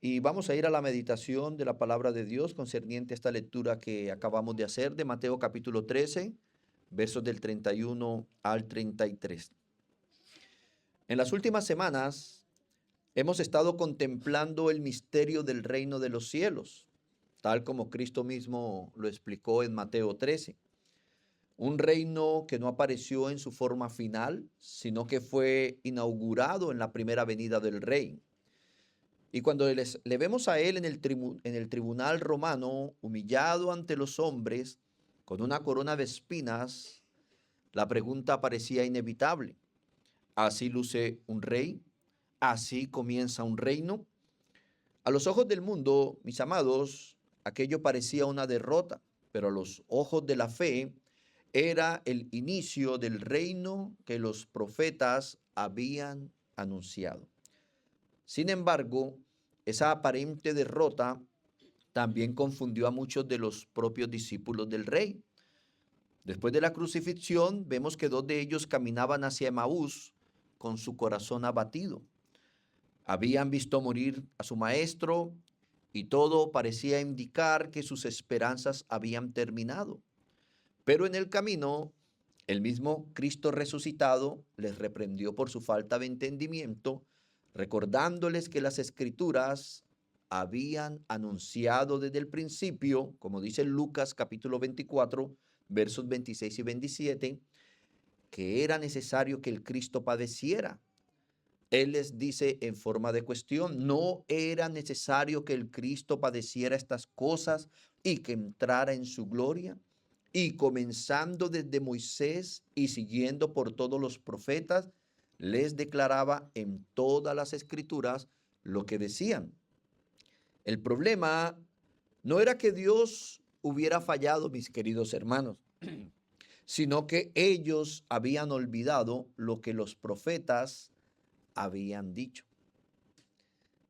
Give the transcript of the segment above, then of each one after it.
Y vamos a ir a la meditación de la palabra de Dios concerniente a esta lectura que acabamos de hacer de Mateo capítulo 13, versos del 31 al 33. En las últimas semanas hemos estado contemplando el misterio del reino de los cielos, tal como Cristo mismo lo explicó en Mateo 13. Un reino que no apareció en su forma final, sino que fue inaugurado en la primera venida del Rey. Y cuando le vemos a él en el tribunal romano, humillado ante los hombres, con una corona de espinas, la pregunta parecía inevitable. ¿Así luce un rey? ¿Así comienza un reino? A los ojos del mundo, mis amados, aquello parecía una derrota, pero a los ojos de la fe era el inicio del reino que los profetas habían anunciado. Sin embargo, esa aparente derrota también confundió a muchos de los propios discípulos del rey. Después de la crucifixión, vemos que dos de ellos caminaban hacia Emaús con su corazón abatido. Habían visto morir a su maestro y todo parecía indicar que sus esperanzas habían terminado. Pero en el camino, el mismo Cristo resucitado les reprendió por su falta de entendimiento, recordándoles que las escrituras habían anunciado desde el principio, como dice Lucas capítulo 24, versos 26 y 27, que era necesario que el Cristo padeciera. Él les dice en forma de cuestión, no era necesario que el Cristo padeciera estas cosas y que entrara en su gloria. Y comenzando desde Moisés y siguiendo por todos los profetas, les declaraba en todas las escrituras lo que decían. El problema no era que Dios hubiera fallado, mis queridos hermanos, sino que ellos habían olvidado lo que los profetas habían dicho.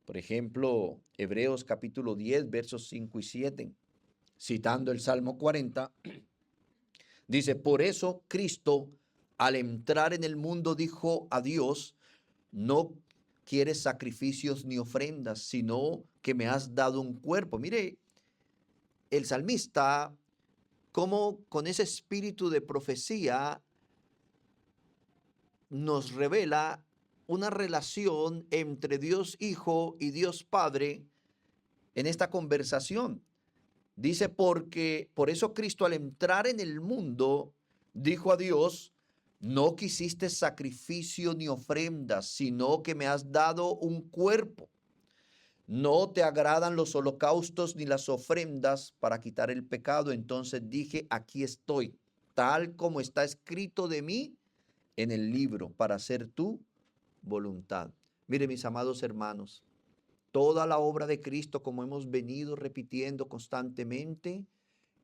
Por ejemplo, Hebreos capítulo 10, versos 5 y 7, citando el Salmo 40, dice, por eso Cristo al entrar en el mundo dijo a Dios, no quieres sacrificios ni ofrendas, sino que me has dado un cuerpo. Mire, el salmista, como con ese espíritu de profecía, nos revela una relación entre Dios Hijo y Dios Padre en esta conversación. Dice, porque por eso Cristo al entrar en el mundo dijo a Dios, no quisiste sacrificio ni ofrendas, sino que me has dado un cuerpo. No te agradan los holocaustos ni las ofrendas para quitar el pecado. Entonces dije, aquí estoy, tal como está escrito de mí en el libro, para hacer tu voluntad. Mire, mis amados hermanos, toda la obra de Cristo, como hemos venido repitiendo constantemente,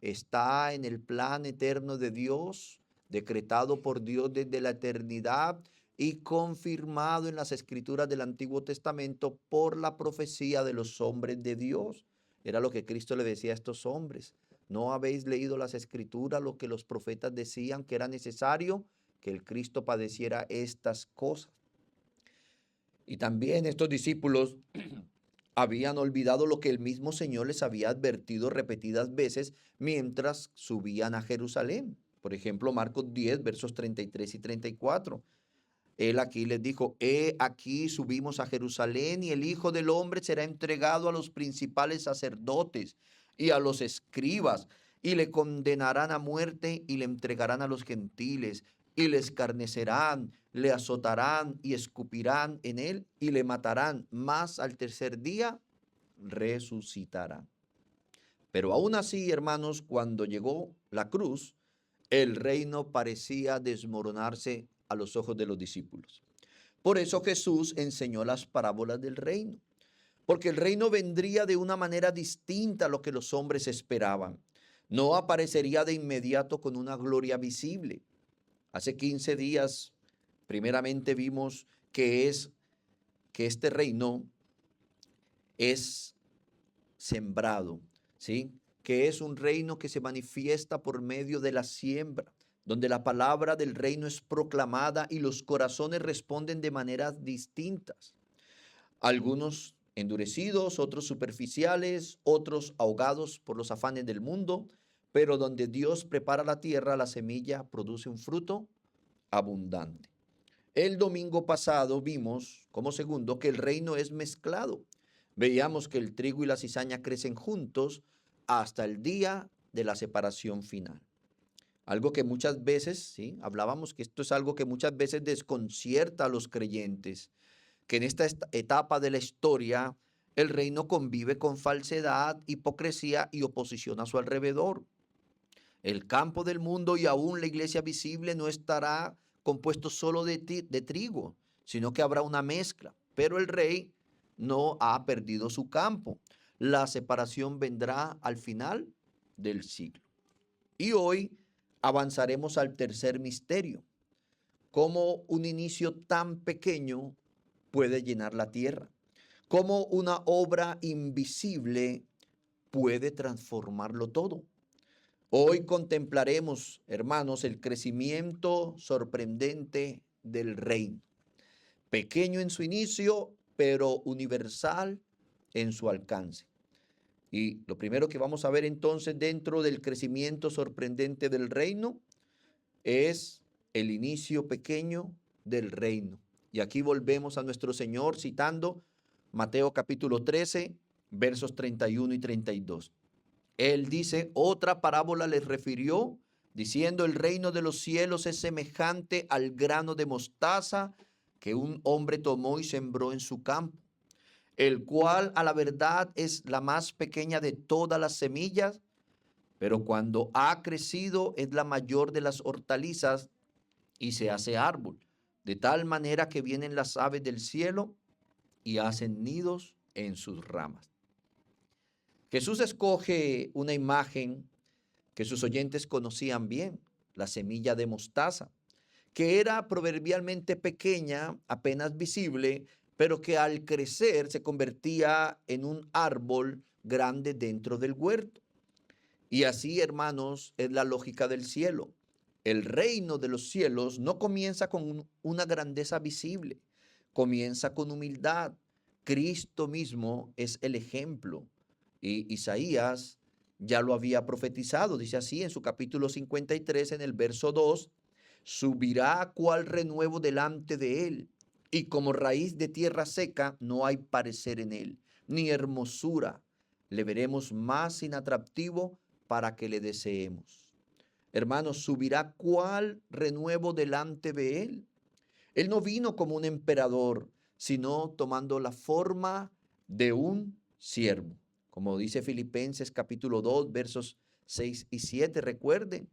está en el plan eterno de Dios, decretado por Dios desde la eternidad y confirmado en las escrituras del Antiguo Testamento por la profecía de los hombres de Dios. Era lo que Cristo le decía a estos hombres. ¿No habéis leído las escrituras, lo que los profetas decían que era necesario que el Cristo padeciera estas cosas? Y también estos discípulos habían olvidado lo que el mismo Señor les había advertido repetidas veces mientras subían a Jerusalén. Por ejemplo, Marcos 10, versos 33 y 34. Él aquí les dijo, he aquí subimos a Jerusalén y el Hijo del Hombre será entregado a los principales sacerdotes y a los escribas y le condenarán a muerte y le entregarán a los gentiles y le escarnecerán, le azotarán y escupirán en él y le matarán, mas al tercer día resucitará. Pero aún así, hermanos, cuando llegó la cruz, el reino parecía desmoronarse a los ojos de los discípulos. Por eso Jesús enseñó las parábolas del reino, porque el reino vendría de una manera distinta a lo que los hombres esperaban. No aparecería de inmediato con una gloria visible. Hace 15 días, primeramente vimos que este reino es sembrado, ¿sí? Que es un reino que se manifiesta por medio de la siembra, donde la palabra del reino es proclamada y los corazones responden de maneras distintas. Algunos endurecidos, otros superficiales, otros ahogados por los afanes del mundo, pero donde Dios prepara la tierra, la semilla produce un fruto abundante. El domingo pasado vimos, como segundo, que el reino es mezclado. Veíamos que el trigo y la cizaña crecen juntos hasta el día de la separación final. Algo que muchas veces, sí, hablábamos que esto es algo que muchas veces desconcierta a los creyentes, que en esta etapa de la historia el reino convive con falsedad, hipocresía y oposición a su alrededor. El campo del mundo y aún la iglesia visible no estará compuesto solo de trigo, sino que habrá una mezcla. Pero el rey no ha perdido su campo. La separación vendrá al final del siglo. Y hoy avanzaremos al tercer misterio. Cómo un inicio tan pequeño puede llenar la tierra. Cómo una obra invisible puede transformarlo todo. Hoy contemplaremos, hermanos, el crecimiento sorprendente del reino. Pequeño en su inicio, pero universal en su alcance. Y lo primero que vamos a ver entonces dentro del crecimiento sorprendente del reino es el inicio pequeño del reino. Y aquí volvemos a nuestro Señor citando Mateo capítulo 13, versos 31 y 32. Él dice, otra parábola les refirió, diciendo, el reino de los cielos es semejante al grano de mostaza que un hombre tomó y sembró en su campo, el cual a la verdad es la más pequeña de todas las semillas, pero cuando ha crecido es la mayor de las hortalizas y se hace árbol, de tal manera que vienen las aves del cielo y hacen nidos en sus ramas. Jesús escoge una imagen que sus oyentes conocían bien, la semilla de mostaza, que era proverbialmente pequeña, apenas visible, pero que al crecer se convertía en un árbol grande dentro del huerto. Y así, hermanos, es la lógica del cielo. El reino de los cielos no comienza con una grandeza visible, comienza con humildad. Cristo mismo es el ejemplo. Y Isaías ya lo había profetizado, dice así en su capítulo 53, en el verso 2, subirá cual renuevo delante de él, y como raíz de tierra seca no hay parecer en él, ni hermosura. Le veremos más inatractivo para que le deseemos. Hermanos, subirá cual renuevo delante de él. Él no vino como un emperador, sino tomando la forma de un siervo. Como dice Filipenses capítulo 2, versos 6 y 7, recuerden,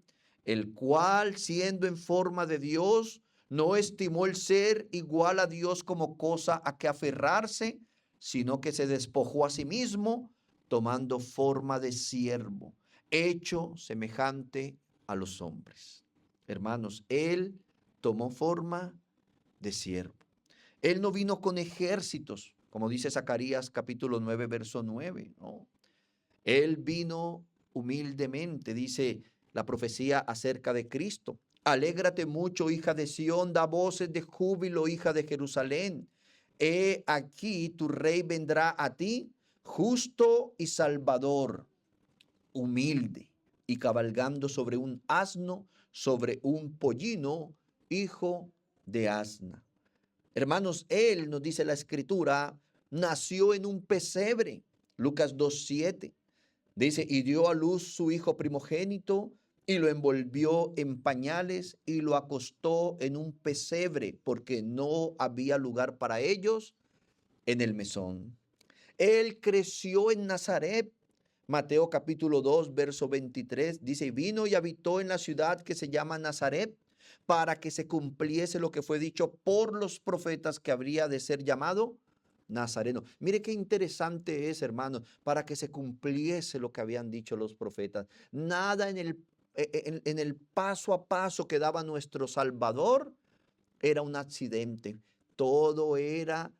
el cual siendo en forma de Dios, no estimó el ser igual a Dios como cosa a que aferrarse, sino que se despojó a sí mismo, tomando forma de siervo, hecho semejante a los hombres. Hermanos, Él tomó forma de siervo. Él no vino con ejércitos, como dice Zacarías capítulo 9, verso 9, no. Él vino humildemente, dice la profecía acerca de Cristo. Alégrate mucho, hija de Sión, da voces de júbilo, hija de Jerusalén. He aquí tu rey vendrá a ti, justo y salvador, humilde y cabalgando sobre un asno, sobre un pollino, hijo de asna. Hermanos, él, nos dice la escritura, nació en un pesebre. Lucas 2:7. Dice, y dio a luz su hijo primogénito y lo envolvió en pañales y lo acostó en un pesebre porque no había lugar para ellos en el mesón. Él creció en Nazaret. Mateo capítulo 2, verso 23 dice, vino y habitó en la ciudad que se llama Nazaret para que se cumpliese lo que fue dicho por los profetas que habría de ser llamado Nazareno. Mire qué interesante es, hermano, para que se cumpliese lo que habían dicho los profetas. Nada en el paso a paso que daba nuestro Salvador era un accidente. Todo era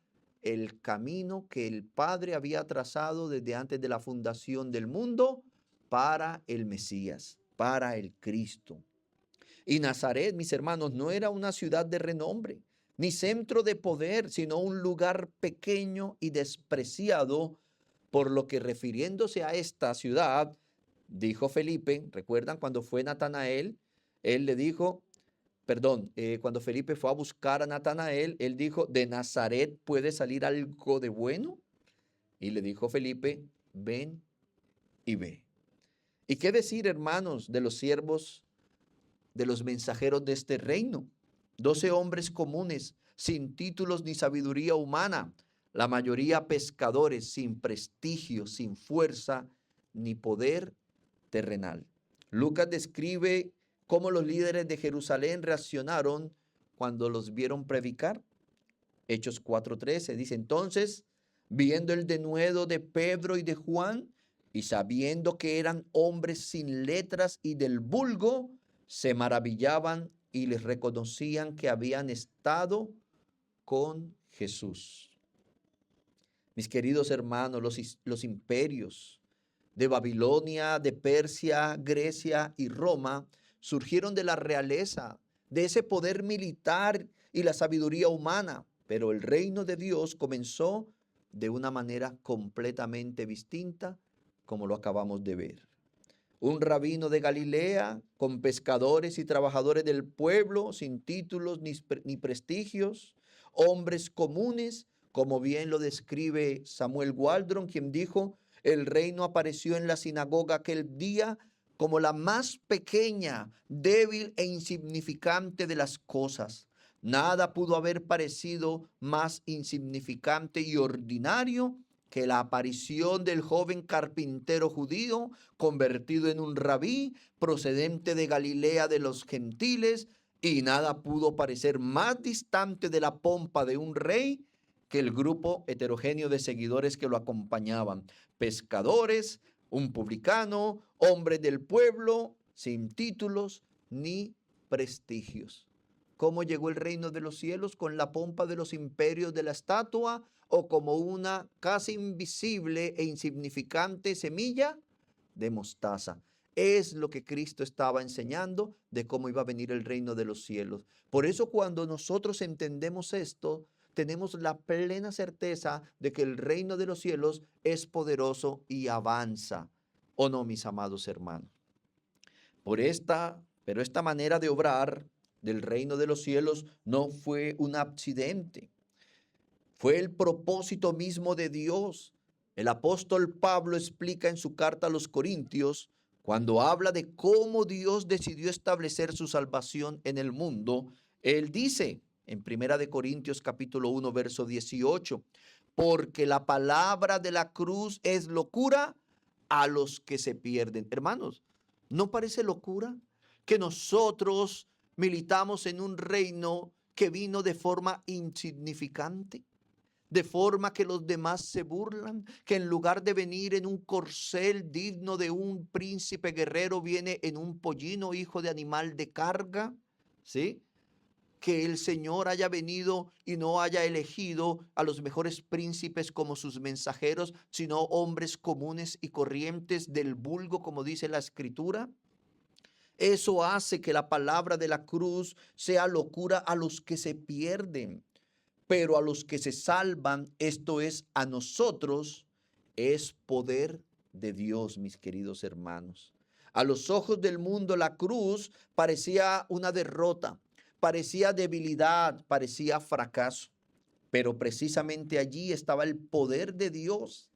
el camino que el Padre había trazado desde antes de la fundación del mundo para el Mesías, para el Cristo. Y Nazaret, mis hermanos, no era una ciudad de renombre, ni centro de poder, sino un lugar pequeño y despreciado, por lo que refiriéndose a esta ciudad, dijo Felipe, ¿recuerdan cuando fue Natanael? Él le dijo, cuando Felipe fue a buscar a Natanael, él dijo, ¿de Nazaret puede salir algo de bueno? Y le dijo Felipe, ven y ve. ¿Y qué decir, hermanos, de los siervos, de los mensajeros de este reino? 12 hombres comunes, sin títulos ni sabiduría humana, la mayoría pescadores, sin prestigio, sin fuerza ni poder terrenal. Lucas describe cómo los líderes de Jerusalén reaccionaron cuando los vieron predicar. Hechos 4:13 dice, entonces, viendo el denuedo de Pedro y de Juan, y sabiendo que eran hombres sin letras y del vulgo, se maravillaban y les reconocían que habían estado con Jesús. Mis queridos hermanos, los imperios de Babilonia, de Persia, Grecia y Roma surgieron de la realeza, de ese poder militar y la sabiduría humana, pero el reino de Dios comenzó de una manera completamente distinta, como lo acabamos de ver. Un rabino de Galilea, con pescadores y trabajadores del pueblo, sin títulos ni prestigios, hombres comunes, como bien lo describe Samuel Waldron, quien dijo, el reino apareció en la sinagoga aquel día como la más pequeña, débil e insignificante de las cosas. Nada pudo haber parecido más insignificante y ordinario que la aparición del joven carpintero judío convertido en un rabí procedente de Galilea de los gentiles, y nada pudo parecer más distante de la pompa de un rey que el grupo heterogéneo de seguidores que lo acompañaban. Pescadores, un publicano, hombres del pueblo, sin títulos ni prestigios. ¿Cómo llegó el reino de los cielos? ¿Con la pompa de los imperios de la estatua o como una casi invisible e insignificante semilla de mostaza? Es lo que Cristo estaba enseñando de cómo iba a venir el reino de los cielos. Por eso cuando nosotros entendemos esto, tenemos la plena certeza de que el reino de los cielos es poderoso y avanza. ¿O no, mis amados hermanos? Pero esta manera de obrar del reino de los cielos no fue un accidente. Fue el propósito mismo de Dios. El apóstol Pablo explica en su carta a los Corintios, cuando habla de cómo Dios decidió establecer su salvación en el mundo, él dice en 1 Corintios capítulo 1, verso 18, porque la palabra de la cruz es locura a los que se pierden. Hermanos, ¿no parece locura que nosotros militamos en un reino que vino de forma insignificante? De forma que los demás se burlan, que en lugar de venir en un corcel digno de un príncipe guerrero, viene en un pollino hijo de animal de carga, ¿sí? Que el Señor haya venido y no haya elegido a los mejores príncipes como sus mensajeros, sino hombres comunes y corrientes del vulgo, como dice la Escritura. Eso hace que la palabra de la cruz sea locura a los que se pierden. Pero a los que se salvan, esto es, a nosotros, es poder de Dios, mis queridos hermanos. A los ojos del mundo, la cruz parecía una derrota, parecía debilidad, parecía fracaso. Pero precisamente allí estaba el poder de Dios.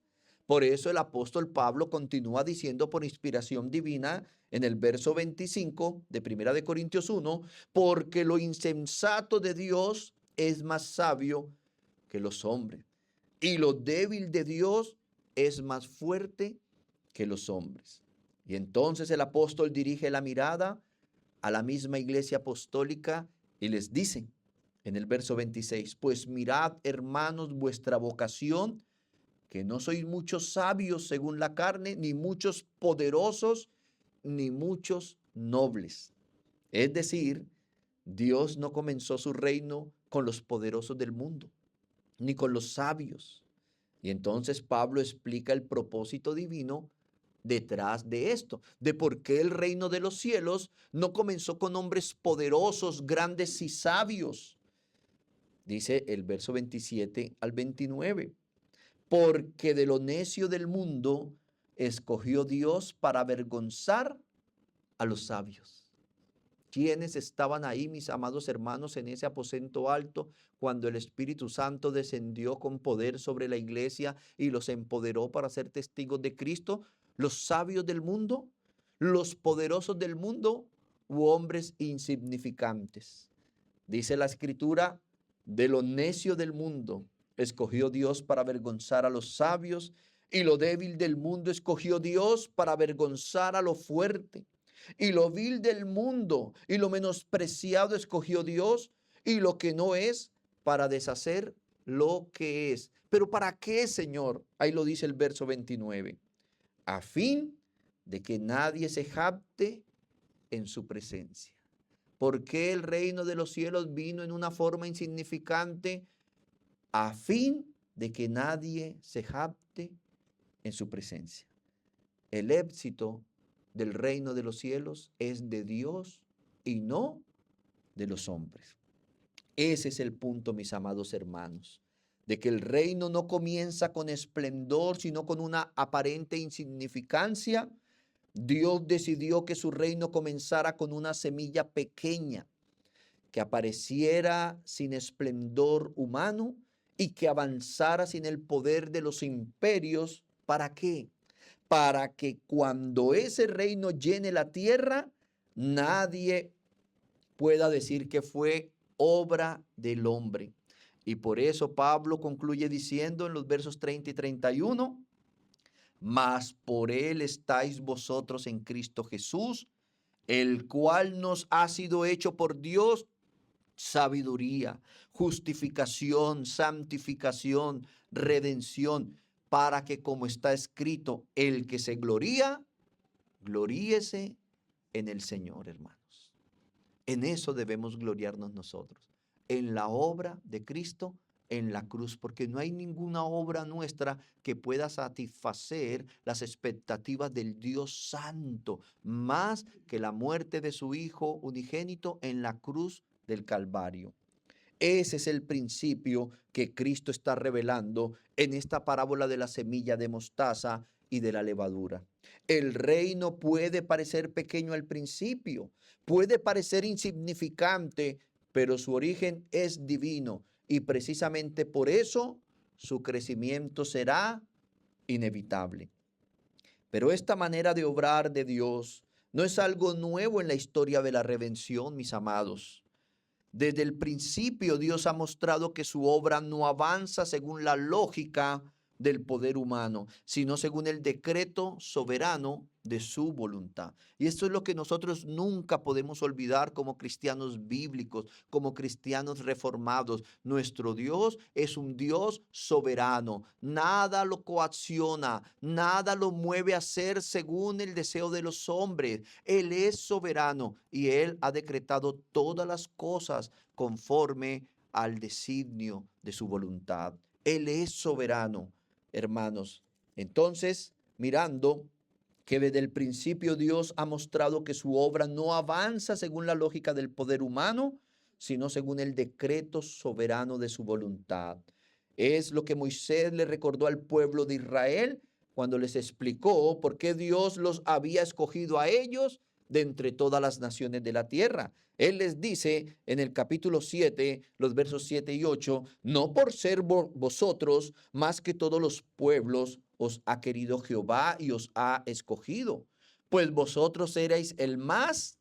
Por eso el apóstol Pablo continúa diciendo por inspiración divina en el verso 25 de 1 Corintios 1, porque lo insensato de Dios es más sabio que los hombres, y lo débil de Dios es más fuerte que los hombres. Y entonces el apóstol dirige la mirada a la misma iglesia apostólica y les dice en el verso 26, pues mirad, hermanos, vuestra vocación, que no sois muchos sabios según la carne, ni muchos poderosos, ni muchos nobles. Es decir, Dios no comenzó su reino con los poderosos del mundo, ni con los sabios. Y entonces Pablo explica el propósito divino detrás de esto, de por qué el reino de los cielos no comenzó con hombres poderosos, grandes y sabios, Dice el verso 27 al 29. Porque de lo necio del mundo escogió Dios para avergonzar a los sabios. ¿Quiénes estaban ahí, mis amados hermanos, en ese aposento alto cuando el Espíritu Santo descendió con poder sobre la iglesia y los empoderó para ser testigos de Cristo? ¿Los sabios del mundo? ¿Los poderosos del mundo? ¿U hombres insignificantes? Dice la Escritura, de lo necio del mundo escogió Dios para avergonzar a los sabios, y lo débil del mundo escogió Dios para avergonzar a lo fuerte. Y lo vil del mundo y lo menospreciado escogió Dios, y lo que no es, para deshacer lo que es. ¿Pero para qué, Señor? Ahí lo dice el verso 29. A fin de que nadie se jacte en su presencia. ¿Por qué el reino de los cielos vino en una forma insignificante? A fin de que nadie se jacte en su presencia. El éxito del reino de los cielos es de Dios y no de los hombres. Ese es el punto, mis amados hermanos, de que el reino no comienza con esplendor, sino con una aparente insignificancia. Dios decidió que su reino comenzara con una semilla pequeña, que apareciera sin esplendor humano y que avanzara sin el poder de los imperios. ¿Para qué? Para que cuando ese reino llene la tierra, nadie pueda decir que fue obra del hombre. Y por eso Pablo concluye diciendo en los versos 30 y 31, mas por él estáis vosotros en Cristo Jesús, el cual nos ha sido hecho por Dios sabiduría, justificación, santificación, redención, para que, como está escrito, el que se gloría, gloríese en el Señor, hermanos. En eso debemos gloriarnos nosotros, en la obra de Cristo en la cruz, porque no hay ninguna obra nuestra que pueda satisfacer las expectativas del Dios Santo, más que la muerte de su Hijo unigénito en la cruz del Calvario. Ese es el principio que Cristo está revelando en esta parábola de la semilla de mostaza y de la levadura. El reino puede parecer pequeño al principio, puede parecer insignificante, pero su origen es divino y precisamente por eso su crecimiento será inevitable. Pero esta manera de obrar de Dios no es algo nuevo en la historia de la redención, mis amados. Desde el principio Dios ha mostrado que su obra no avanza según la lógica del poder humano, sino según el decreto soberano de su voluntad. Y esto es lo que nosotros nunca podemos olvidar como cristianos bíblicos, como cristianos reformados. Nuestro Dios es un Dios soberano. Nada lo coacciona, nada lo mueve a hacer según el deseo de los hombres. Él es soberano y Él ha decretado todas las cosas conforme al designio de su voluntad. Él es soberano, hermanos. Entonces, mirando que desde el principio Dios ha mostrado que su obra no avanza según la lógica del poder humano, sino según el decreto soberano de su voluntad. Es lo que Moisés le recordó al pueblo de Israel cuando les explicó por qué Dios los había escogido a ellos de entre todas las naciones de la tierra. Él les dice en el capítulo 7, los versos 7 y 8, no por ser vosotros más que todos los pueblos os ha querido Jehová y os ha escogido, pues vosotros erais el más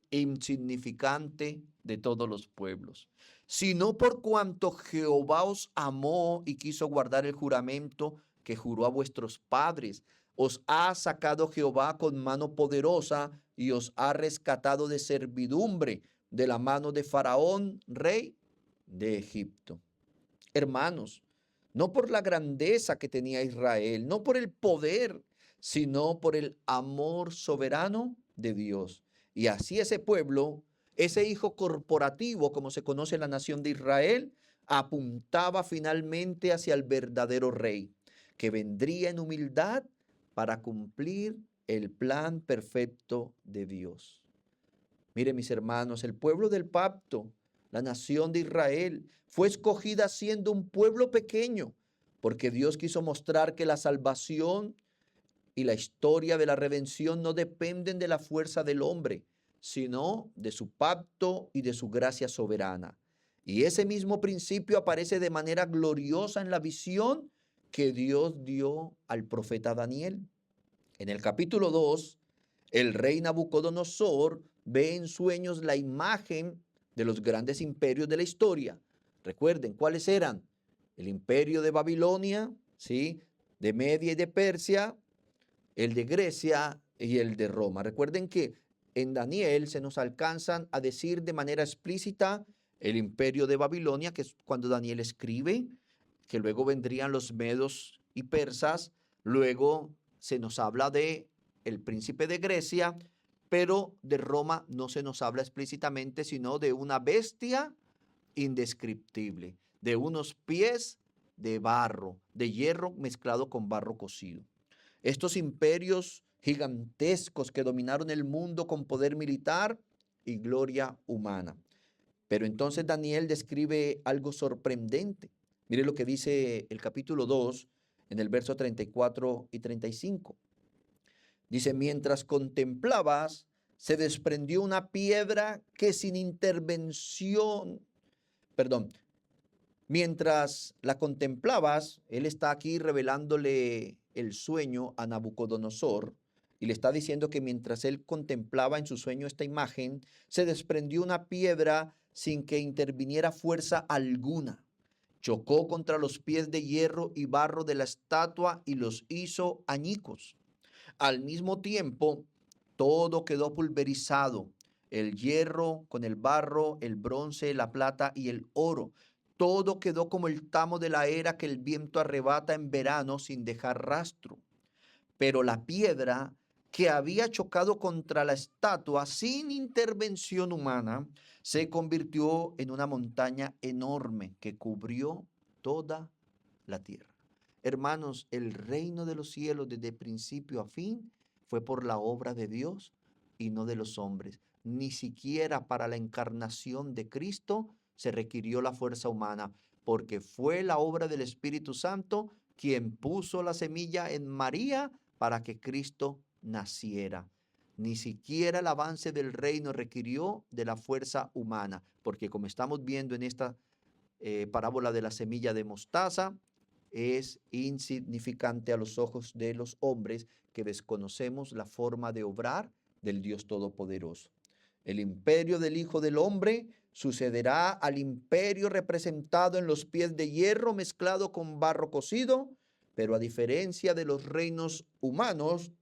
insignificante de todos los pueblos, sino por cuanto Jehová os amó y quiso guardar el juramento que juró a vuestros padres. Os ha sacado Jehová con mano poderosa y os ha rescatado de servidumbre de la mano de Faraón, rey de Egipto. Hermanos, no por la grandeza que tenía Israel, no por el poder, sino por el amor soberano de Dios. Y así ese pueblo, ese hijo corporativo, como se conoce en la nación de Israel, apuntaba finalmente hacia el verdadero rey, que vendría en humildad para cumplir el plan perfecto de Dios. Miren, mis hermanos, el pueblo del pacto la nación de Israel, fue escogida siendo un pueblo pequeño, porque Dios quiso mostrar que la salvación y la historia de la redención no dependen de la fuerza del hombre, sino de su pacto y de su gracia soberana. Y ese mismo principio aparece de manera gloriosa en la visión que Dios dio al profeta Daniel. En el capítulo 2, el rey Nabucodonosor ve en sueños la imagen de los grandes imperios de la historia. Recuerden, ¿cuáles eran? El imperio de Babilonia, ¿sí? De Media y de Persia, el de Grecia y el de Roma. Recuerden que en Daniel se nos alcanzan a decir de manera explícita el imperio de Babilonia, que es cuando Daniel escribe, que luego vendrían los medos y persas, luego se nos habla de el príncipe de Grecia, pero de Roma no se nos habla explícitamente, sino de una bestia indescriptible, de unos pies de barro, de hierro mezclado con barro cocido. Estos imperios gigantescos que dominaron el mundo con poder militar y gloria humana. Pero entonces Daniel describe algo sorprendente. Mire lo que dice el capítulo 2 en el verso 34 y 35. Dice, mientras contemplabas, se desprendió una piedra que sin intervención, perdón, mientras la contemplabas, él está aquí revelándole el sueño a Nabucodonosor y le está diciendo que mientras él contemplaba en su sueño esta imagen, se desprendió una piedra sin que interviniera fuerza alguna. Chocó contra los pies de hierro y barro de la estatua y los hizo añicos. Al mismo tiempo, todo quedó pulverizado, el hierro con el barro, el bronce, la plata y el oro. Todo quedó como el tamo de la era que el viento arrebata en verano sin dejar rastro. Pero la piedra que había chocado contra la estatua sin intervención humana se convirtió en una montaña enorme que cubrió toda la tierra. Hermanos, el reino de los cielos desde principio a fin fue por la obra de Dios y no de los hombres. Ni siquiera para la encarnación de Cristo se requirió la fuerza humana, porque fue la obra del Espíritu Santo quien puso la semilla en María para que Cristo naciera. Ni siquiera el avance del reino requirió de la fuerza humana, porque como estamos viendo en esta parábola de la semilla de mostaza, es insignificante a los ojos de los hombres que desconocemos la forma de obrar del Dios Todopoderoso. El imperio del Hijo del Hombre sucederá al imperio representado en los pies de hierro mezclado con barro cocido, pero a diferencia de los reinos humanos,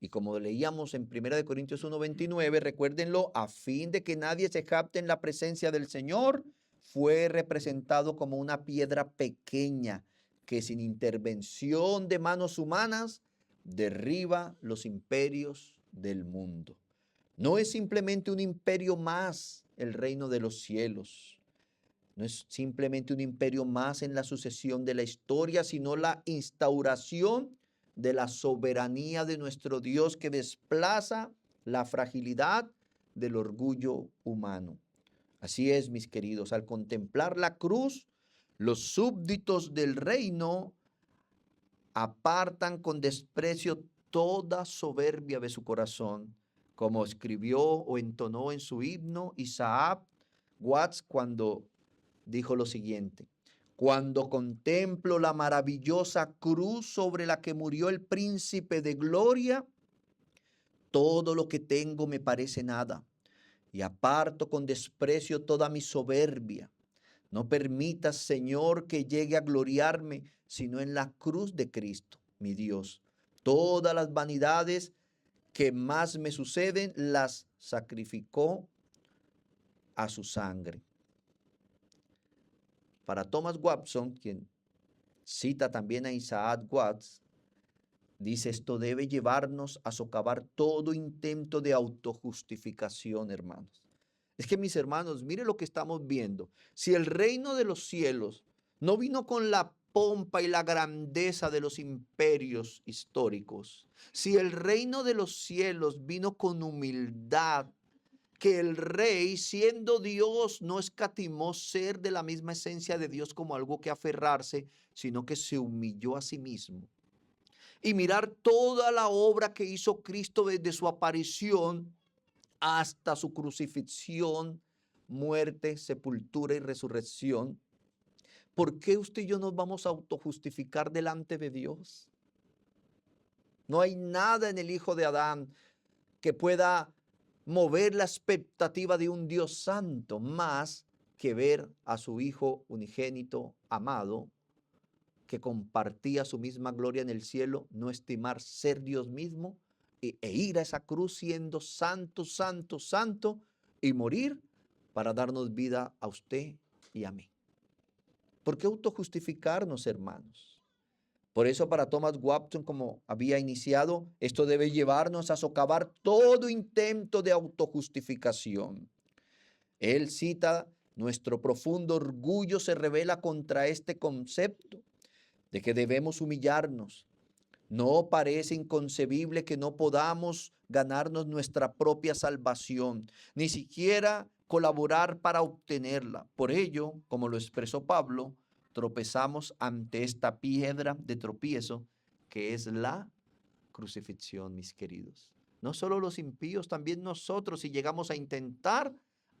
y como leíamos en 1 Corintios 1:29, recuérdenlo, a fin de que nadie se jacte en la presencia del Señor, fue representado como una piedra pequeña que sin intervención de manos humanas derriba los imperios del mundo. No es simplemente un imperio más el reino de los cielos. No es simplemente un imperio más en la sucesión de la historia, sino la instauración de la soberanía de nuestro Dios que desplaza la fragilidad del orgullo humano. Así es, mis queridos, al contemplar la cruz, los súbditos del reino apartan con desprecio toda soberbia de su corazón, como escribió o entonó en su himno Isaac Watts cuando dijo lo siguiente: cuando contemplo la maravillosa cruz sobre la que murió el príncipe de gloria, todo lo que tengo me parece nada y aparto con desprecio toda mi soberbia. No permitas, Señor, que llegue a gloriarme, sino en la cruz de Cristo, mi Dios. Todas las vanidades que más me suceden las sacrificó a su sangre. Para Thomas Watson, quien cita también a Isaac Watts, dice, esto debe llevarnos a socavar todo intento de autojustificación, hermanos. Es que, mis hermanos, mire lo que estamos viendo. Si el reino de los cielos no vino con la pompa y la grandeza de los imperios históricos, si el reino de los cielos vino con humildad, que el rey, siendo Dios, no escatimó ser de la misma esencia de Dios como algo que aferrarse, sino que se humilló a sí mismo. Y mirar toda la obra que hizo Cristo desde su aparición hasta su crucifixión, muerte, sepultura y resurrección. ¿Por qué usted y yo nos vamos a autojustificar delante de Dios? No hay nada en el Hijo de Adán que pueda mover la expectativa de un Dios santo más que ver a su Hijo unigénito amado, que compartía su misma gloria en el cielo, no estimar ser Dios mismo e ir a esa cruz siendo santo, santo, santo y morir para darnos vida a usted y a mí. ¿Por qué autojustificarnos, hermanos? Por eso para Thomas Watson, como había iniciado, esto debe llevarnos a socavar todo intento de autojustificación. Él cita: nuestro profundo orgullo se revela contra este concepto de que debemos humillarnos. No parece inconcebible que no podamos ganarnos nuestra propia salvación, ni siquiera colaborar para obtenerla. Por ello, como lo expresó Pablo, tropezamos ante esta piedra de tropiezo que es la crucifixión, mis queridos. No solo los impíos, también nosotros, si llegamos a intentar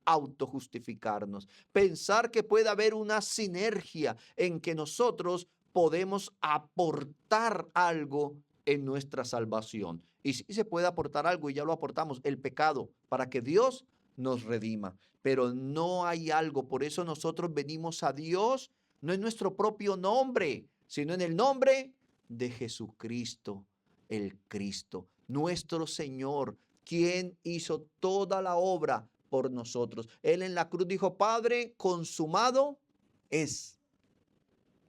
autojustificarnos, pensar que puede haber una sinergia en que nosotros podemos aportar algo en nuestra salvación. Y sí se puede aportar algo, y ya lo aportamos, el pecado, para que Dios nos redima. Pero no hay algo, por eso nosotros venimos a Dios, no en nuestro propio nombre, sino en el nombre de Jesucristo, el Cristo, nuestro Señor, quien hizo toda la obra por nosotros. Él en la cruz dijo: Padre, consumado es.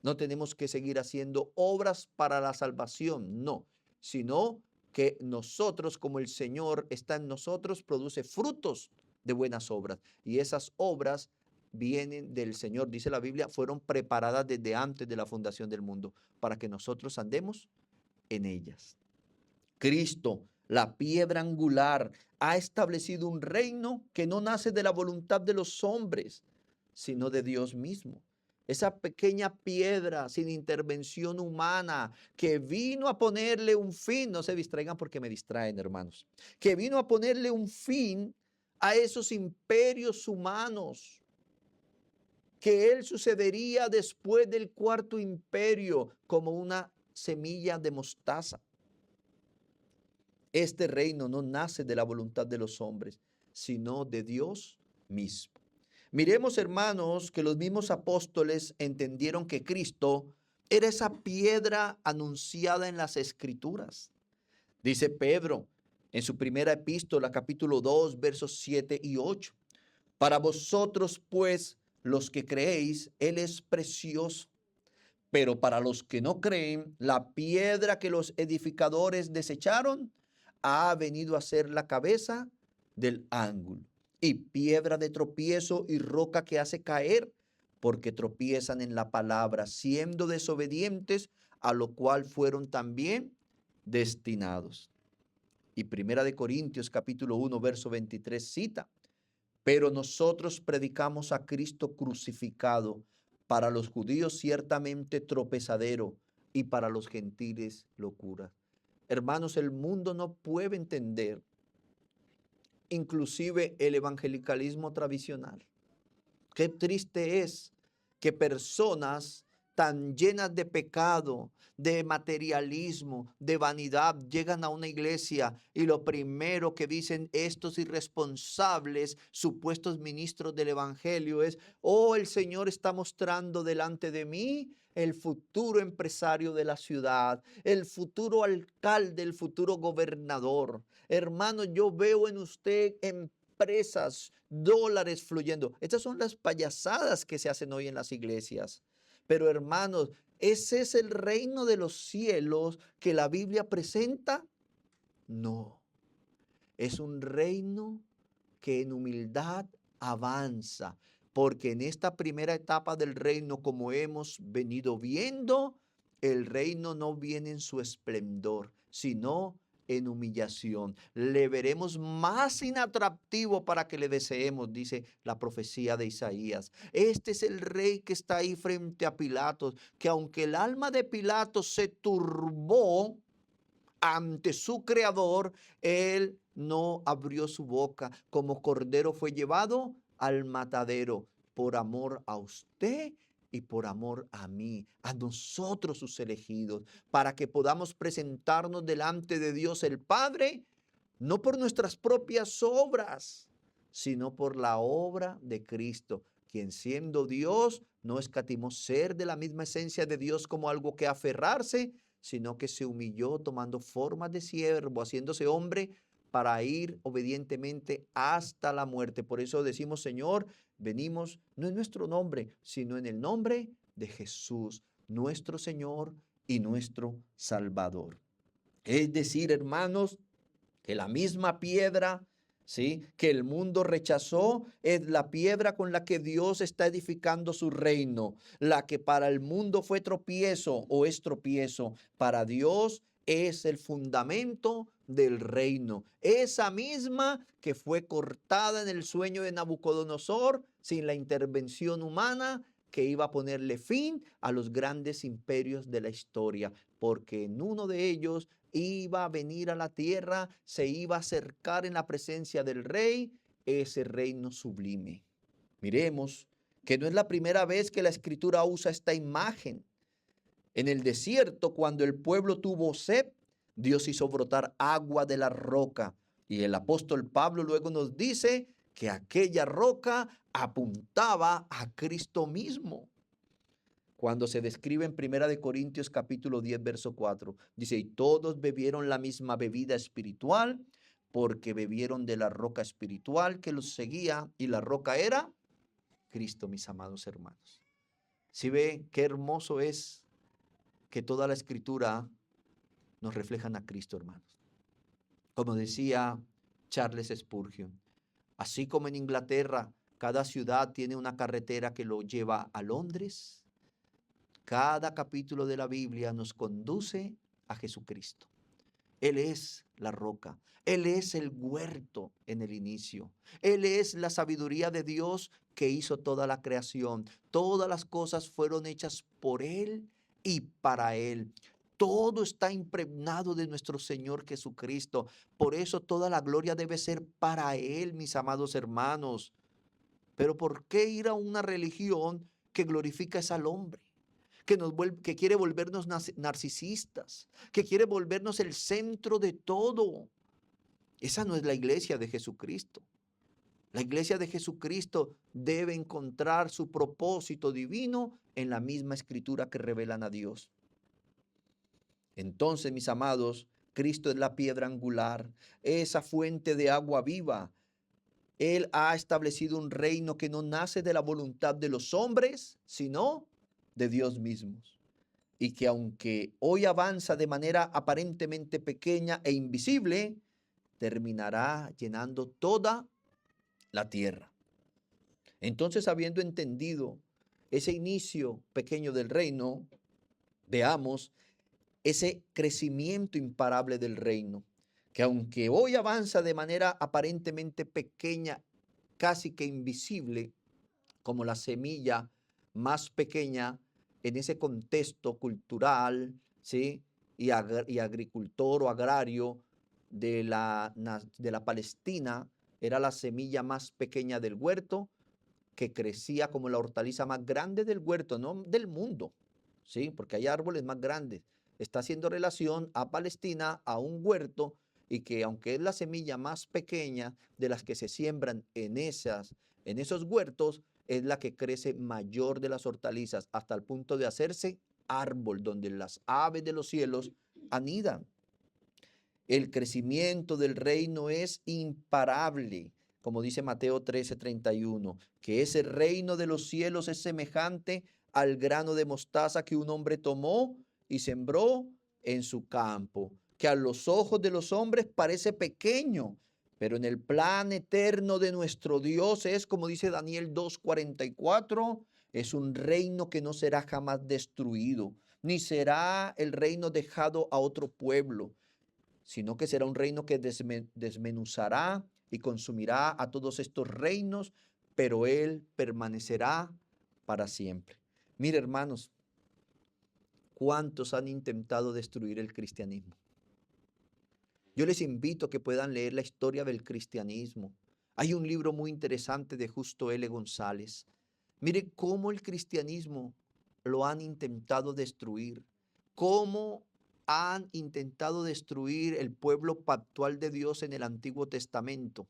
No tenemos que seguir haciendo obras para la salvación, no, sino que nosotros, como el Señor está en nosotros, produce frutos de buenas obras. Y esas obras vienen del Señor, dice la Biblia, fueron preparadas desde antes de la fundación del mundo, para que nosotros andemos en ellas. Cristo, la piedra angular, ha establecido un reino que no nace de la voluntad de los hombres, sino de Dios mismo. Esa pequeña piedra sin intervención humana que vino a ponerle un fin, no se distraigan porque me distraen, hermanos, que vino a ponerle un fin a esos imperios humanos, que él sucedería después del cuarto imperio como una semilla de mostaza. Este reino no nace de la voluntad de los hombres, sino de Dios mismo. Miremos, hermanos, que los mismos apóstoles entendieron que Cristo era esa piedra anunciada en las Escrituras. Dice Pedro en su primera epístola, capítulo 2, versos 7 y 8. Para vosotros, pues, los que creéis, Él es precioso. Pero para los que no creen, la piedra que los edificadores desecharon ha venido a ser la cabeza del ángulo, y piedra de tropiezo y roca que hace caer, porque tropiezan en la palabra, siendo desobedientes, a lo cual fueron también destinados. Y Primera de Corintios capítulo 1, verso 23 cita: pero nosotros predicamos a Cristo crucificado, para los judíos ciertamente tropezadero, y para los gentiles locura. Hermanos, el mundo no puede entender, inclusive el evangelicalismo tradicional. Qué triste es que personas tan llenas de pecado, de materialismo, de vanidad, llegan a una iglesia y lo primero que dicen estos irresponsables, supuestos ministros del evangelio es: oh, el Señor está mostrando delante de mí el futuro empresario de la ciudad, el futuro alcalde, el futuro gobernador. Hermano, yo veo en usted empresas, dólares fluyendo. Estas son las payasadas que se hacen hoy en las iglesias. Pero hermanos, ¿ese es el reino de los cielos que la Biblia presenta? No. Es un reino que en humildad avanza, porque en esta primera etapa del reino, como hemos venido viendo, el reino no viene en su esplendor, sino en humillación. Le veremos más inatractivo para que le deseemos, dice la profecía de Isaías. Este es el rey que está ahí frente a Pilatos, que aunque el alma de Pilatos se turbó ante su creador, él no abrió su boca. Como cordero fue llevado al matadero por amor a usted y por amor a mí, a nosotros sus elegidos, para que podamos presentarnos delante de Dios el Padre, no por nuestras propias obras, sino por la obra de Cristo, quien siendo Dios no escatimó ser de la misma esencia de Dios como algo que aferrarse, sino que se humilló tomando forma de siervo, haciéndose hombre para ir obedientemente hasta la muerte. Por eso decimos, Señor, venimos no en nuestro nombre, sino en el nombre de Jesús, nuestro Señor y nuestro Salvador. Es decir, hermanos, que la misma piedra, ¿sí?, que el mundo rechazó, es la piedra con la que Dios está edificando su reino. La que para el mundo fue tropiezo o es tropiezo, para Dios es el fundamento del reino. Esa misma que fue cortada en el sueño de Nabucodonosor sin la intervención humana, que iba a ponerle fin a los grandes imperios de la historia, porque en uno de ellos iba a venir a la tierra, se iba a acercar en la presencia del rey, ese reino sublime. Miremos que no es la primera vez que la Escritura usa esta imagen. En el desierto, cuando el pueblo tuvo sed, Dios hizo brotar agua de la roca. Y el apóstol Pablo luego nos dice que aquella roca apuntaba a Cristo mismo. Cuando se describe en 1 Corintios capítulo 10, verso 4, dice, y todos bebieron la misma bebida espiritual, porque bebieron de la roca espiritual que los seguía, y la roca era Cristo, mis amados hermanos. ¿Sí ve qué hermoso es que toda la escritura nos reflejan a Cristo, hermanos? Como decía Charles Spurgeon, así como en Inglaterra cada ciudad tiene una carretera que lo lleva a Londres, cada capítulo de la Biblia nos conduce a Jesucristo. Él es la roca. Él es el huerto en el inicio. Él es la sabiduría de Dios que hizo toda la creación. Todas las cosas fueron hechas por Él y para Él. Todo está impregnado de nuestro Señor Jesucristo. Por eso toda la gloria debe ser para Él, mis amados hermanos. Pero ¿por qué ir a una religión que glorifica al hombre? Que quiere volvernos narcisistas, que quiere volvernos el centro de todo. Esa no es la iglesia de Jesucristo. La iglesia de Jesucristo debe encontrar su propósito divino en la misma escritura que revelan a Dios. Entonces, mis amados, Cristo es la piedra angular, esa fuente de agua viva. Él ha establecido un reino que no nace de la voluntad de los hombres, sino de Dios mismo, y que aunque hoy avanza de manera aparentemente pequeña e invisible, terminará llenando toda la tierra. Entonces, habiendo entendido ese inicio pequeño del reino, veamos ese crecimiento imparable del reino, que aunque hoy avanza de manera aparentemente pequeña, casi que invisible, como la semilla más pequeña en ese contexto cultural, ¿sí?, y agricultor o agrario de la Palestina, era la semilla más pequeña del huerto, que crecía como la hortaliza más grande del huerto, no del mundo, ¿sí?, porque hay árboles más grandes. Está haciendo relación a Palestina, a un huerto, y que aunque es la semilla más pequeña de las que se siembran en esos huertos, es la que crece mayor de las hortalizas, hasta el punto de hacerse árbol donde las aves de los cielos anidan. El crecimiento del reino es imparable, como dice Mateo 13:31, que ese reino de los cielos es semejante al grano de mostaza que un hombre tomó y sembró en su campo, que a los ojos de los hombres parece pequeño, pero en el plan eterno de nuestro Dios es, como dice Daniel 2:44, es un reino que no será jamás destruido, ni será el reino dejado a otro pueblo. sino que será un reino que desmenuzará y consumirá a todos estos reinos, pero Él permanecerá para siempre. Mire, hermanos, ¿cuántos han intentado destruir el cristianismo? Yo les invito a que puedan leer la historia del cristianismo. Hay un libro muy interesante de Justo L. González. Mire cómo el cristianismo lo han intentado destruir, cómo han intentado destruir el pueblo pactual de Dios en el Antiguo Testamento,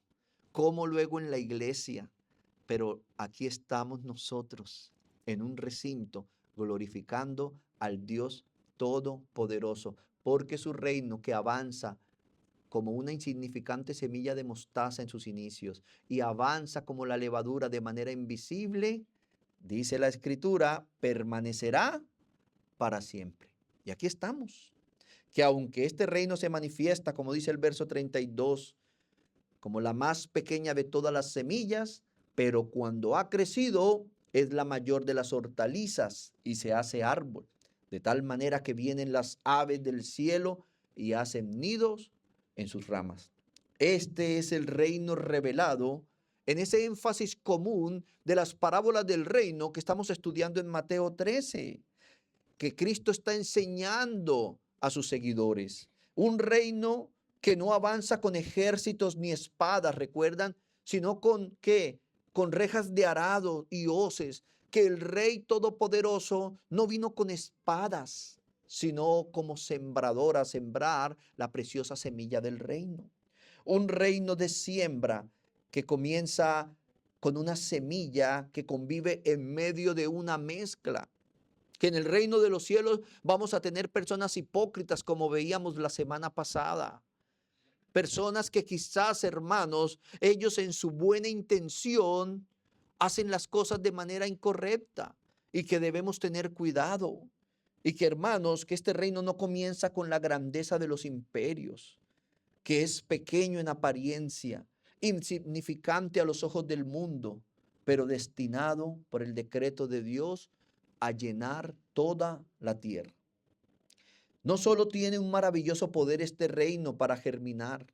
cómo luego en la iglesia. Pero aquí estamos nosotros en un recinto glorificando al Dios Todopoderoso, porque su reino que avanza como una insignificante semilla de mostaza en sus inicios y avanza como la levadura de manera invisible, dice la Escritura, permanecerá para siempre. Y aquí estamos, que aunque este reino se manifiesta, como dice el verso 32, como la más pequeña de todas las semillas, pero cuando ha crecido es la mayor de las hortalizas y se hace árbol, de tal manera que vienen las aves del cielo y hacen nidos en sus ramas. Este es el reino revelado en ese énfasis común de las parábolas del reino que estamos estudiando en Mateo 13, que Cristo está enseñando a sus seguidores. Un reino que no avanza con ejércitos ni espadas, ¿recuerdan? Sino con ¿qué? Con rejas de arado y hoces, que el Rey Todopoderoso no vino con espadas, sino como sembrador a sembrar la preciosa semilla del reino. Un reino de siembra que comienza con una semilla que convive en medio de una mezcla. Que en el reino de los cielos vamos a tener personas hipócritas como veíamos la semana pasada. Personas que quizás, hermanos, ellos en su buena intención hacen las cosas de manera incorrecta y que debemos tener cuidado. Y que, hermanos, que este reino no comienza con la grandeza de los imperios, que es pequeño en apariencia, insignificante a los ojos del mundo, pero destinado por el decreto de Dios a llenar toda la tierra. No solo tiene un maravilloso poder este reino para germinar,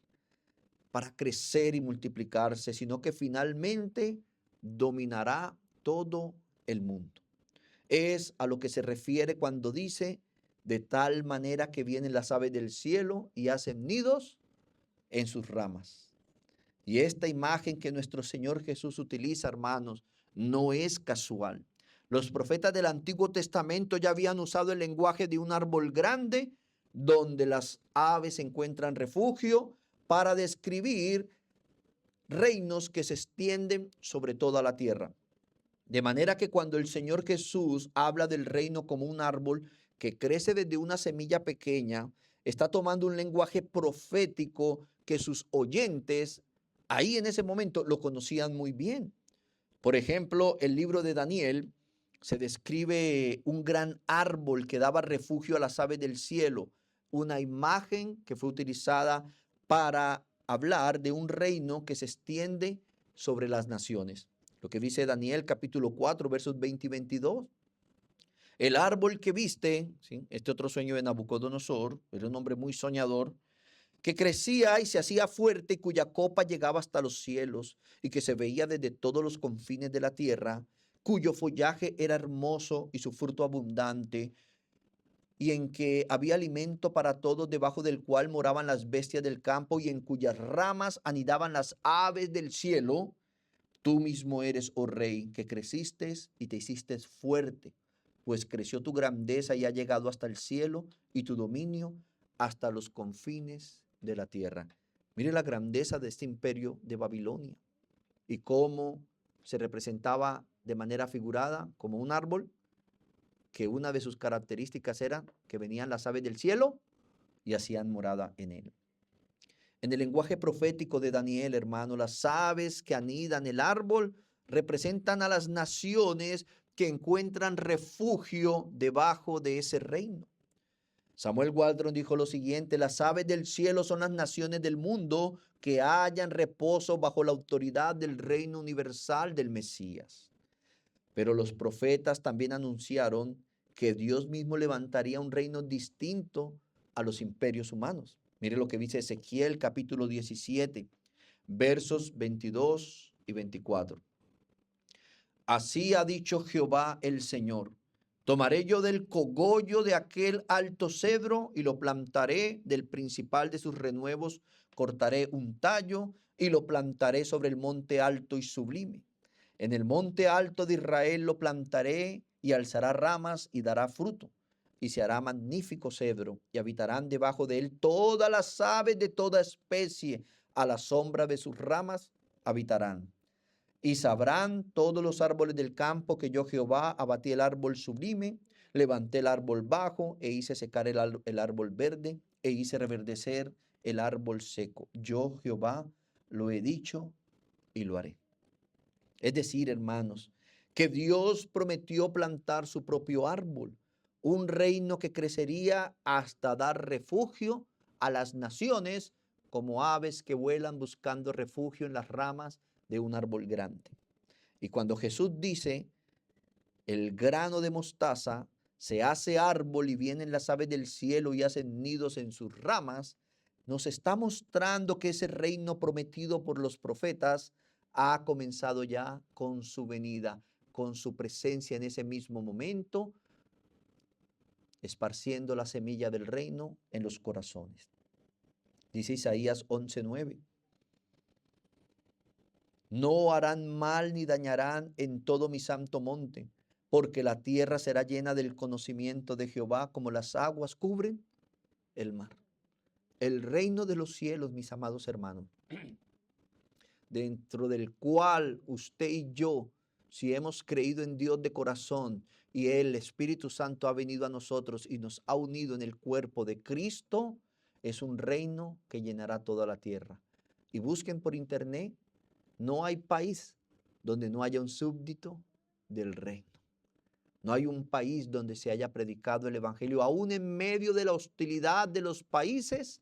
para crecer y multiplicarse, sino que finalmente dominará todo el mundo. Es a lo que se refiere cuando dice, de tal manera que vienen las aves del cielo y hacen nidos en sus ramas. Y esta imagen que nuestro Señor Jesús utiliza, hermanos, no es casual. Los profetas del Antiguo Testamento ya habían usado el lenguaje de un árbol grande donde las aves encuentran refugio para describir reinos que se extienden sobre toda la tierra. De manera que cuando el Señor Jesús habla del reino como un árbol que crece desde una semilla pequeña, está tomando un lenguaje profético que sus oyentes ahí en ese momento lo conocían muy bien. Por ejemplo, el libro de Daniel se describe un gran árbol que daba refugio a las aves del cielo, una imagen que fue utilizada para hablar de un reino que se extiende sobre las naciones. Lo que dice Daniel capítulo 4, versos 20 y 22. El árbol que viste, ¿sí? Este otro sueño de Nabucodonosor, era un hombre muy soñador, que crecía y se hacía fuerte y cuya copa llegaba hasta los cielos y que se veía desde todos los confines de la tierra, cuyo follaje era hermoso y su fruto abundante, y en que había alimento para todos, debajo del cual moraban las bestias del campo y en cuyas ramas anidaban las aves del cielo. Tú mismo eres, oh rey, que creciste y te hiciste fuerte, pues creció tu grandeza y ha llegado hasta el cielo y tu dominio hasta los confines de la tierra. Mire la grandeza de este imperio de Babilonia y cómo se representaba de manera figurada como un árbol, que una de sus características era que venían las aves del cielo y hacían morada en él. En el lenguaje profético de Daniel, hermano, las aves que anidan el árbol representan a las naciones que encuentran refugio debajo de ese reino. Samuel Waldron dijo lo siguiente: las aves del cielo son las naciones del mundo que hallan reposo bajo la autoridad del reino universal del Mesías. Pero los profetas también anunciaron que Dios mismo levantaría un reino distinto a los imperios humanos. Mire lo que dice Ezequiel capítulo 17, versos 22 y 24. Así ha dicho Jehová el Señor. Tomaré yo del cogollo de aquel alto cedro y lo plantaré del principal de sus renuevos, cortaré un tallo y lo plantaré sobre el monte alto y sublime. En el monte alto de Israel lo plantaré y alzará ramas y dará fruto. Y se hará magnífico cedro y habitarán debajo de él todas las aves de toda especie. A la sombra de sus ramas habitarán. Y sabrán todos los árboles del campo que yo Jehová abatí el árbol sublime, levanté el árbol bajo e hice secar el árbol verde e hice reverdecer el árbol seco. Yo Jehová lo he dicho y lo haré. Es decir, hermanos, que Dios prometió plantar su propio árbol, un reino que crecería hasta dar refugio a las naciones como aves que vuelan buscando refugio en las ramas de un árbol grande. Y cuando Jesús dice, el grano de mostaza se hace árbol y vienen las aves del cielo y hacen nidos en sus ramas, nos está mostrando que ese reino prometido por los profetas ha comenzado ya con su venida, con su presencia en ese mismo momento, esparciendo la semilla del reino en los corazones. Dice Isaías 11:9. No harán mal ni dañarán en todo mi santo monte, porque la tierra será llena del conocimiento de Jehová como las aguas cubren el mar. El reino de los cielos, mis amados hermanos, dentro del cual usted y yo, si hemos creído en Dios de corazón y el Espíritu Santo ha venido a nosotros y nos ha unido en el cuerpo de Cristo, es un reino que llenará toda la tierra. Y busquen por internet, no hay país donde no haya un súbdito del reino. No hay un país donde se haya predicado el evangelio, aún en medio de la hostilidad de los países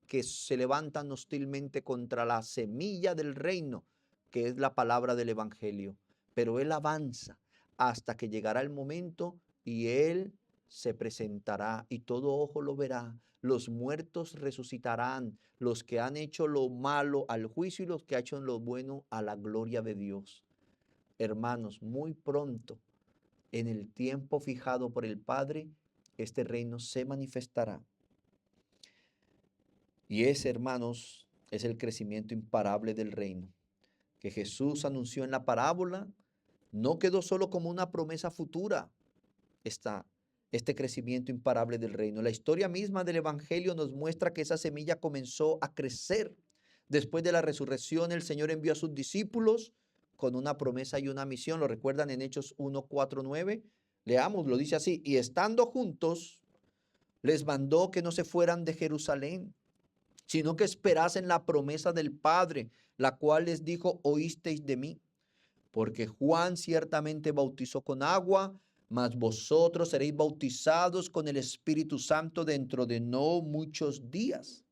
que se levantan hostilmente contra la semilla del reino, que es la palabra del evangelio. Pero él avanza hasta que llegará el momento y él se presentará y todo ojo lo verá. Los muertos resucitarán, los que han hecho lo malo al juicio y los que han hecho lo bueno a la gloria de Dios. Hermanos, muy pronto, en el tiempo fijado por el Padre, este reino se manifestará. Y ese, hermanos, es el crecimiento imparable del reino, que Jesús anunció en la parábola. No quedó solo como una promesa futura este crecimiento imparable del reino. La historia misma del Evangelio nos muestra que esa semilla comenzó a crecer. Después de la resurrección, el Señor envió a sus discípulos con una promesa y una misión. ¿Lo recuerdan en Hechos 1, 4, 9? Leamos, lo dice así. Y estando juntos, les mandó que no se fueran de Jerusalén, sino que esperasen la promesa del Padre, la cual les dijo, oísteis de mí. Porque Juan ciertamente bautizó con agua, mas vosotros seréis bautizados con el Espíritu Santo dentro de no muchos días.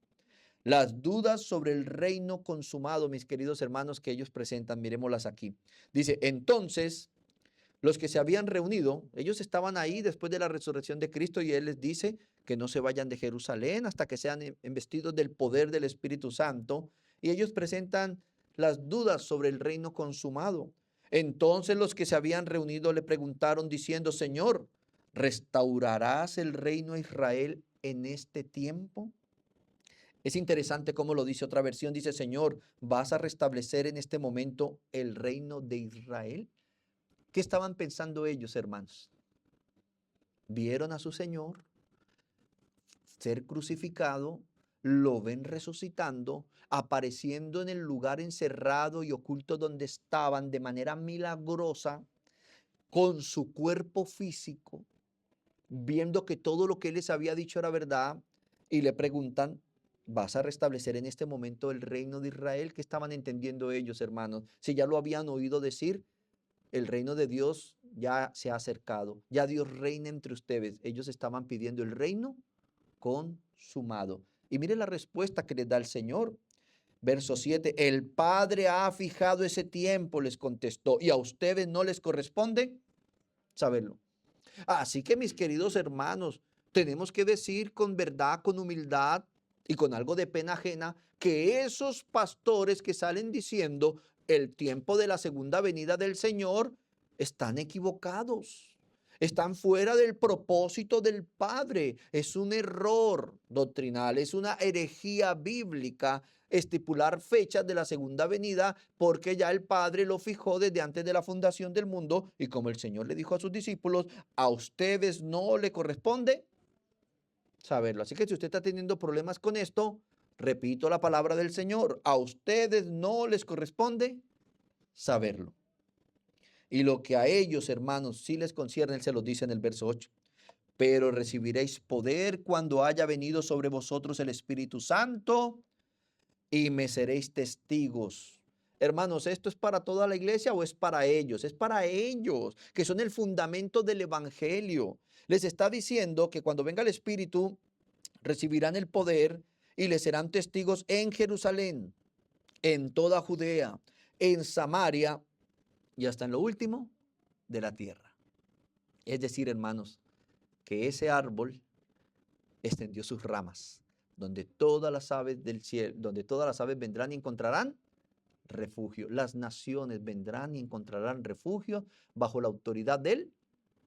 Las dudas sobre el reino consumado, mis queridos hermanos, que ellos presentan, miremoslas aquí. Dice, entonces, los que se habían reunido, ellos estaban ahí después de la resurrección de Cristo y Él les dice que no se vayan de Jerusalén hasta que sean investidos del poder del Espíritu Santo. Y ellos presentan las dudas sobre el reino consumado. Entonces los que se habían reunido le preguntaron diciendo, Señor, ¿restaurarás el reino a Israel en este tiempo? Es interesante cómo lo dice otra versión. Dice, Señor, ¿vas a restablecer en este momento el reino de Israel? ¿Qué estaban pensando ellos, hermanos? Vieron a su Señor ser crucificado, lo ven resucitando, apareciendo en el lugar encerrado y oculto donde estaban de manera milagrosa, con su cuerpo físico, viendo que todo lo que Él les había dicho era verdad, y le preguntan, ¿vas a restablecer en este momento el reino de Israel? ¿Qué estaban entendiendo ellos, hermanos? Si ya lo habían oído decir, el reino de Dios ya se ha acercado, ya Dios reina entre ustedes. Ellos estaban pidiendo el reino consumado. Y mire la respuesta que les da el Señor. Verso 7, el Padre ha fijado ese tiempo, les contestó, y a ustedes no les corresponde saberlo. Así que mis queridos hermanos, tenemos que decir con verdad, con humildad y con algo de pena ajena que esos pastores que salen diciendo el tiempo de la segunda venida del Señor están equivocados. Están fuera del propósito del Padre. Es un error doctrinal, es una herejía bíblica estipular fechas de la segunda venida, porque ya el Padre lo fijó desde antes de la fundación del mundo, y como el Señor le dijo a sus discípulos, a ustedes no le corresponde saberlo. Así que si usted está teniendo problemas con esto, repito la palabra del Señor, a ustedes no les corresponde saberlo. Y lo que a ellos, hermanos, sí les concierne, Él se los dice en el verso 8. Pero recibiréis poder cuando haya venido sobre vosotros el Espíritu Santo y me seréis testigos. Hermanos, ¿esto es para toda la iglesia o es para ellos? Es para ellos, que son el fundamento del evangelio. Les está diciendo que cuando venga el Espíritu, recibirán el poder y les serán testigos en Jerusalén, en toda Judea, en Samaria y hasta en lo último de la tierra. Es decir, hermanos, que ese árbol extendió sus ramas, donde todas las aves del cielo, donde todas las aves vendrán y encontrarán refugio. Las naciones vendrán y encontrarán refugio bajo la autoridad del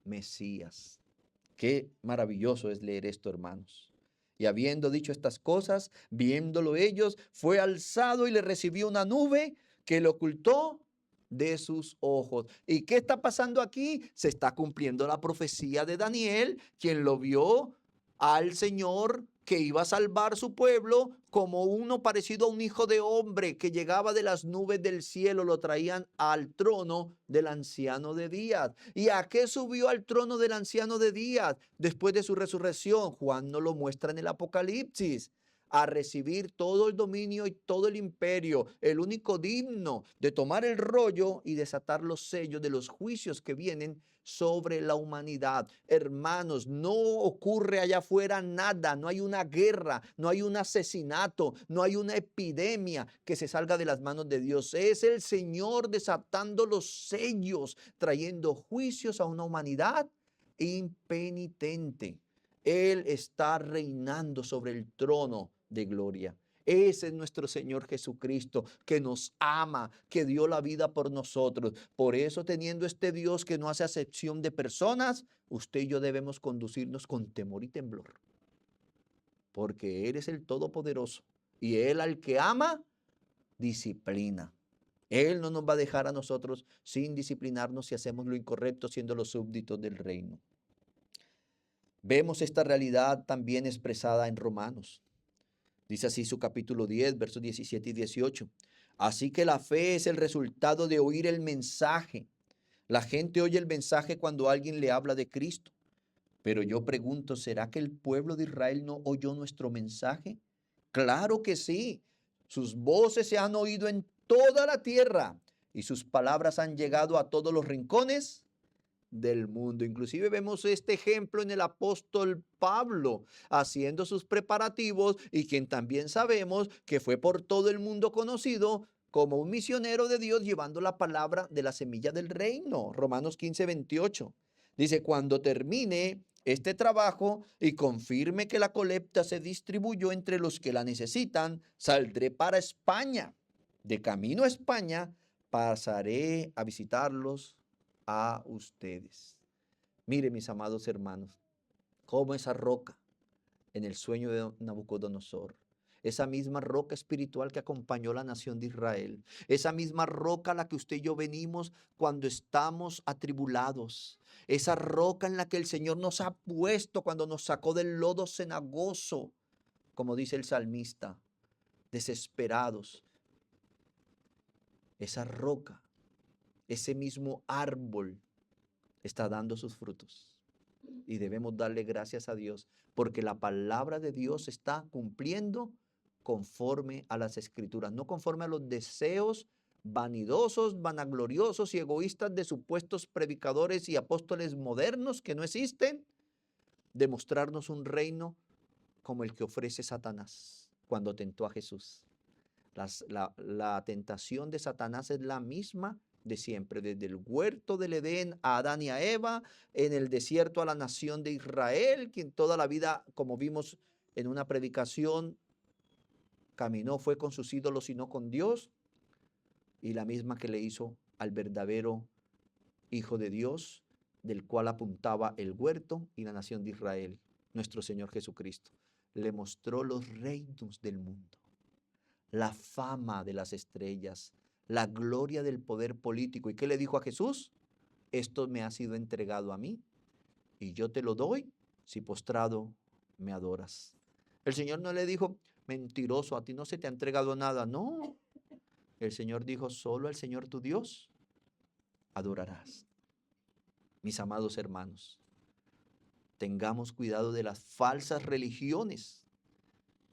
Mesías. Qué maravilloso es leer esto, hermanos. Y habiendo dicho estas cosas, viéndolo ellos, fue alzado y le recibió una nube que lo ocultó de sus ojos. ¿Y qué está pasando aquí? Se está cumpliendo la profecía de Daniel, quien lo vio al Señor que iba a salvar su pueblo como uno parecido a un hijo de hombre que llegaba de las nubes del cielo, lo traían al trono del anciano de días. ¿Y a qué subió al trono del anciano de días después de su resurrección? Juan nos lo muestra en el Apocalipsis. A recibir todo el dominio y todo el imperio, el único digno de tomar el rollo y desatar los sellos de los juicios que vienen sobre la humanidad. Hermanos, no ocurre allá afuera nada, no hay una guerra, no hay un asesinato, no hay una epidemia que se salga de las manos de Dios. Es el Señor desatando los sellos, trayendo juicios a una humanidad impenitente. Él está reinando sobre el trono de gloria. Ese es nuestro Señor Jesucristo, que nos ama, que dio la vida por nosotros. Por eso, teniendo este Dios que no hace acepción de personas, usted y yo debemos conducirnos con temor y temblor. Porque Él es el Todopoderoso. Y Él al que ama, disciplina. Él no nos va a dejar a nosotros sin disciplinarnos si hacemos lo incorrecto, siendo los súbditos del reino. Vemos esta realidad también expresada en Romanos. Dice así su capítulo 10, versos 17 y 18. Así que la fe es el resultado de oír el mensaje. La gente oye el mensaje cuando alguien le habla de Cristo. Pero yo pregunto, ¿será que el pueblo de Israel no oyó nuestro mensaje? Claro que sí. Sus voces se han oído en toda la tierra y sus palabras han llegado a todos los rincones del mundo. Inclusive vemos este ejemplo en el apóstol Pablo haciendo sus preparativos, y quien también sabemos que fue por todo el mundo conocido como un misionero de Dios llevando la palabra de la semilla del reino. Romanos 15, 28. Dice, cuando termine este trabajo y confirme que la colecta se distribuyó entre los que la necesitan, saldré para España. De camino a España, pasaré a visitarlos a ustedes. Mire, mis amados hermanos, cómo esa roca en el sueño de Nabucodonosor, esa misma roca espiritual que acompañó la nación de Israel, esa misma roca a la que usted y yo venimos cuando estamos atribulados, esa roca en la que el Señor nos ha puesto cuando nos sacó del lodo cenagoso, como dice el salmista, desesperados. Esa roca, ese mismo árbol está dando sus frutos. Y debemos darle gracias a Dios porque la palabra de Dios está cumpliendo conforme a las escrituras, no conforme a los deseos vanidosos, vanagloriosos y egoístas de supuestos predicadores y apóstoles modernos que no existen, de mostrarnos un reino como el que ofrece Satanás cuando tentó a Jesús. La tentación de Satanás es la misma de siempre, desde el huerto del Edén a Adán y a Eva, en el desierto a la nación de Israel, quien toda la vida, como vimos en una predicación, caminó, fue con sus ídolos y no con Dios, y la misma que le hizo al verdadero Hijo de Dios, del cual apuntaba el huerto y la nación de Israel, nuestro Señor Jesucristo. Le mostró los reinos del mundo, la fama de las estrellas, la gloria del poder político. ¿Y qué le dijo a Jesús? Esto me ha sido entregado a mí y yo te lo doy si postrado me adoras. El Señor no le dijo, mentiroso, a ti no se te ha entregado nada. No, el Señor dijo, solo al Señor tu Dios adorarás. Mis amados hermanos, tengamos cuidado de las falsas religiones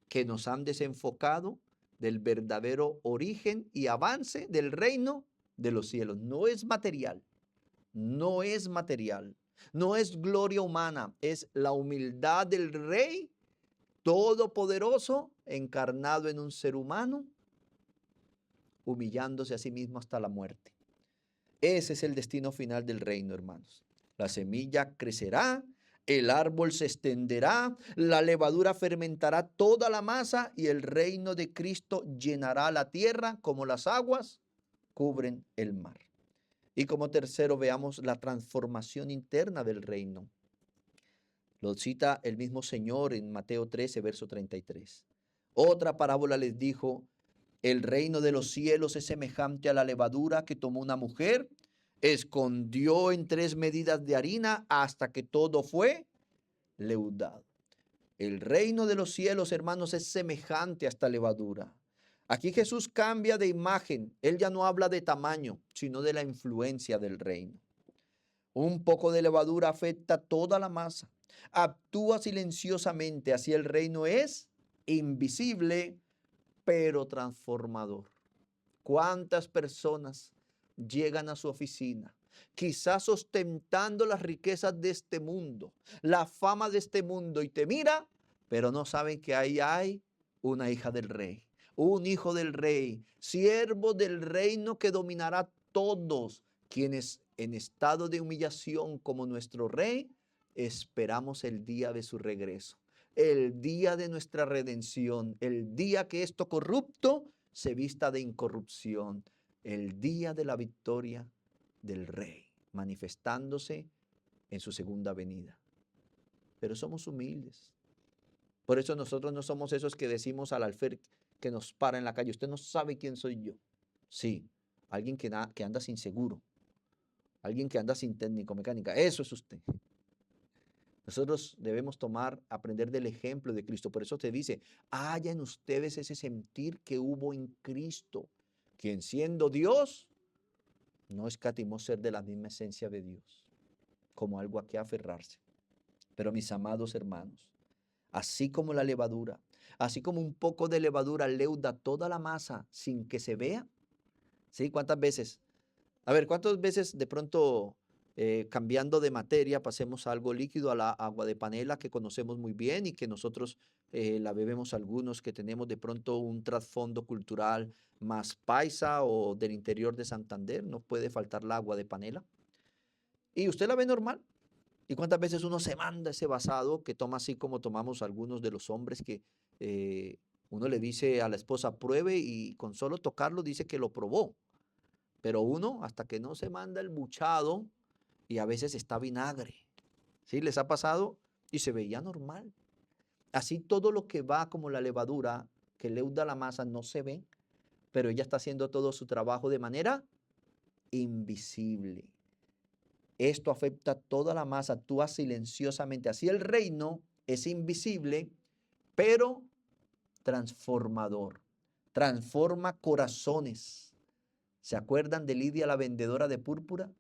que nos han desenfocado del verdadero origen y avance del reino de los cielos. No es material, no es material, no es gloria humana, es la humildad del Rey Todopoderoso encarnado en un ser humano, humillándose a sí mismo hasta la muerte. Ese es el destino final del reino, hermanos. La semilla crecerá, el árbol se extenderá, la levadura fermentará toda la masa y el reino de Cristo llenará la tierra como las aguas cubren el mar. Y como tercero veamos la transformación interna del reino. Lo cita el mismo Señor en Mateo 13, verso 33. Otra parábola les dijo, el reino de los cielos es semejante a la levadura que tomó una mujer, escondió en 3 medidas de harina hasta que todo fue leudado. El reino de los cielos, hermanos, es semejante a esta levadura. Aquí Jesús cambia de imagen. Él ya no habla de tamaño, sino de la influencia del reino. Un poco de levadura afecta toda la masa. Actúa silenciosamente, así el reino es invisible, pero transformador. ¿Cuántas personas llegan a su oficina, quizás ostentando las riquezas de este mundo, la fama de este mundo, y te mira, pero no saben que ahí hay una hija del rey, un hijo del rey, siervo del reino que dominará todos, quienes en estado de humillación como nuestro rey, esperamos el día de su regreso, el día de nuestra redención, el día que esto corrupto se vista de incorrupción, el día de la victoria del Rey, manifestándose en su segunda venida. Pero somos humildes. Por eso nosotros no somos esos que decimos al alférez que nos para en la calle, usted no sabe quién soy yo. Sí, alguien que anda sin seguro, alguien que anda sin técnico, mecánica, eso es usted. Nosotros debemos aprender del ejemplo de Cristo. Por eso te dice, haya en ustedes ese sentir que hubo en Cristo, quien siendo Dios, no escatimó ser de la misma esencia de Dios, como algo a que aferrarse. Pero mis amados hermanos, así como la levadura, así como un poco de levadura leuda toda la masa sin que se vea, ¿sí? ¿Cuántas veces? A ver, ¿cuántas veces de pronto cambiando de materia pasemos a algo líquido, a la agua de panela que conocemos muy bien y que nosotros la bebemos algunos que tenemos de pronto un trasfondo cultural más paisa o del interior de Santander? No puede faltar la agua de panela. Y usted la ve normal. ¿Y cuántas veces uno se manda ese vasado que toma así como tomamos algunos de los hombres que uno le dice a la esposa pruebe y con solo tocarlo dice que lo probó? Pero uno, hasta que no se manda el buchado, y a veces está vinagre, ¿sí? ¿Les ha pasado? Y se veía normal. Así todo lo que va como la levadura, que leuda la masa, no se ve, pero ella está haciendo todo su trabajo de manera invisible. Esto afecta a toda la masa, actúa silenciosamente. Así el reino es invisible, pero transformador. Transforma corazones. ¿Se acuerdan de Lidia, la vendedora de púrpura?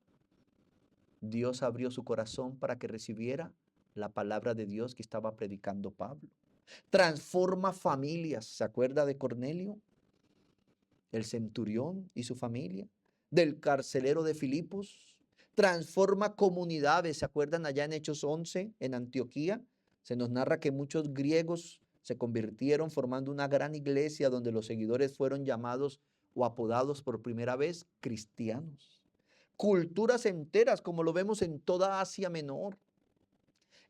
Dios abrió su corazón para que recibiera la palabra de Dios que estaba predicando Pablo. Transforma familias. ¿Se acuerda de Cornelio, el centurión y su familia? Del carcelero de Filipos. Transforma comunidades. ¿Se acuerdan allá en Hechos 11, en Antioquía? Se nos narra que muchos griegos se convirtieron formando una gran iglesia donde los seguidores fueron llamados o apodados por primera vez cristianos. Culturas enteras, como lo vemos en toda Asia Menor.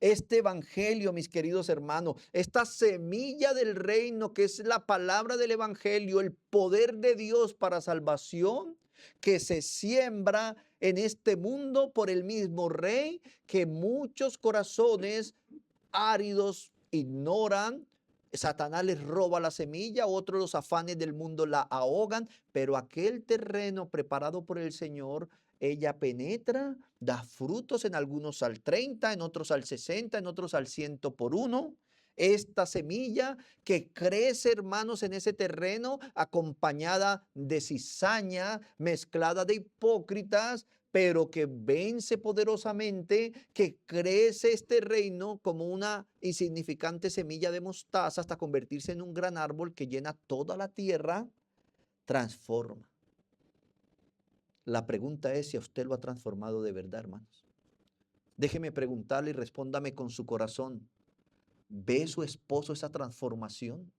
Este evangelio, mis queridos hermanos, esta semilla del reino que es la palabra del evangelio, el poder de Dios para salvación, que se siembra en este mundo por el mismo rey, que muchos corazones áridos ignoran. Satanás les roba la semilla, otros los afanes del mundo la ahogan, pero aquel terreno preparado por el Señor, ella penetra, da frutos, en algunos al 30, en otros al 60, en otros al 100 por uno. Esta semilla que crece, hermanos, en ese terreno, acompañada de cizaña, mezclada de hipócritas, pero que vence poderosamente, que crece este reino como una insignificante semilla de mostaza hasta convertirse en un gran árbol que llena toda la tierra, transforma. La pregunta es si a usted lo ha transformado de verdad, hermanos. Déjeme preguntarle y respóndame con su corazón. ¿Ve su esposo esa transformación?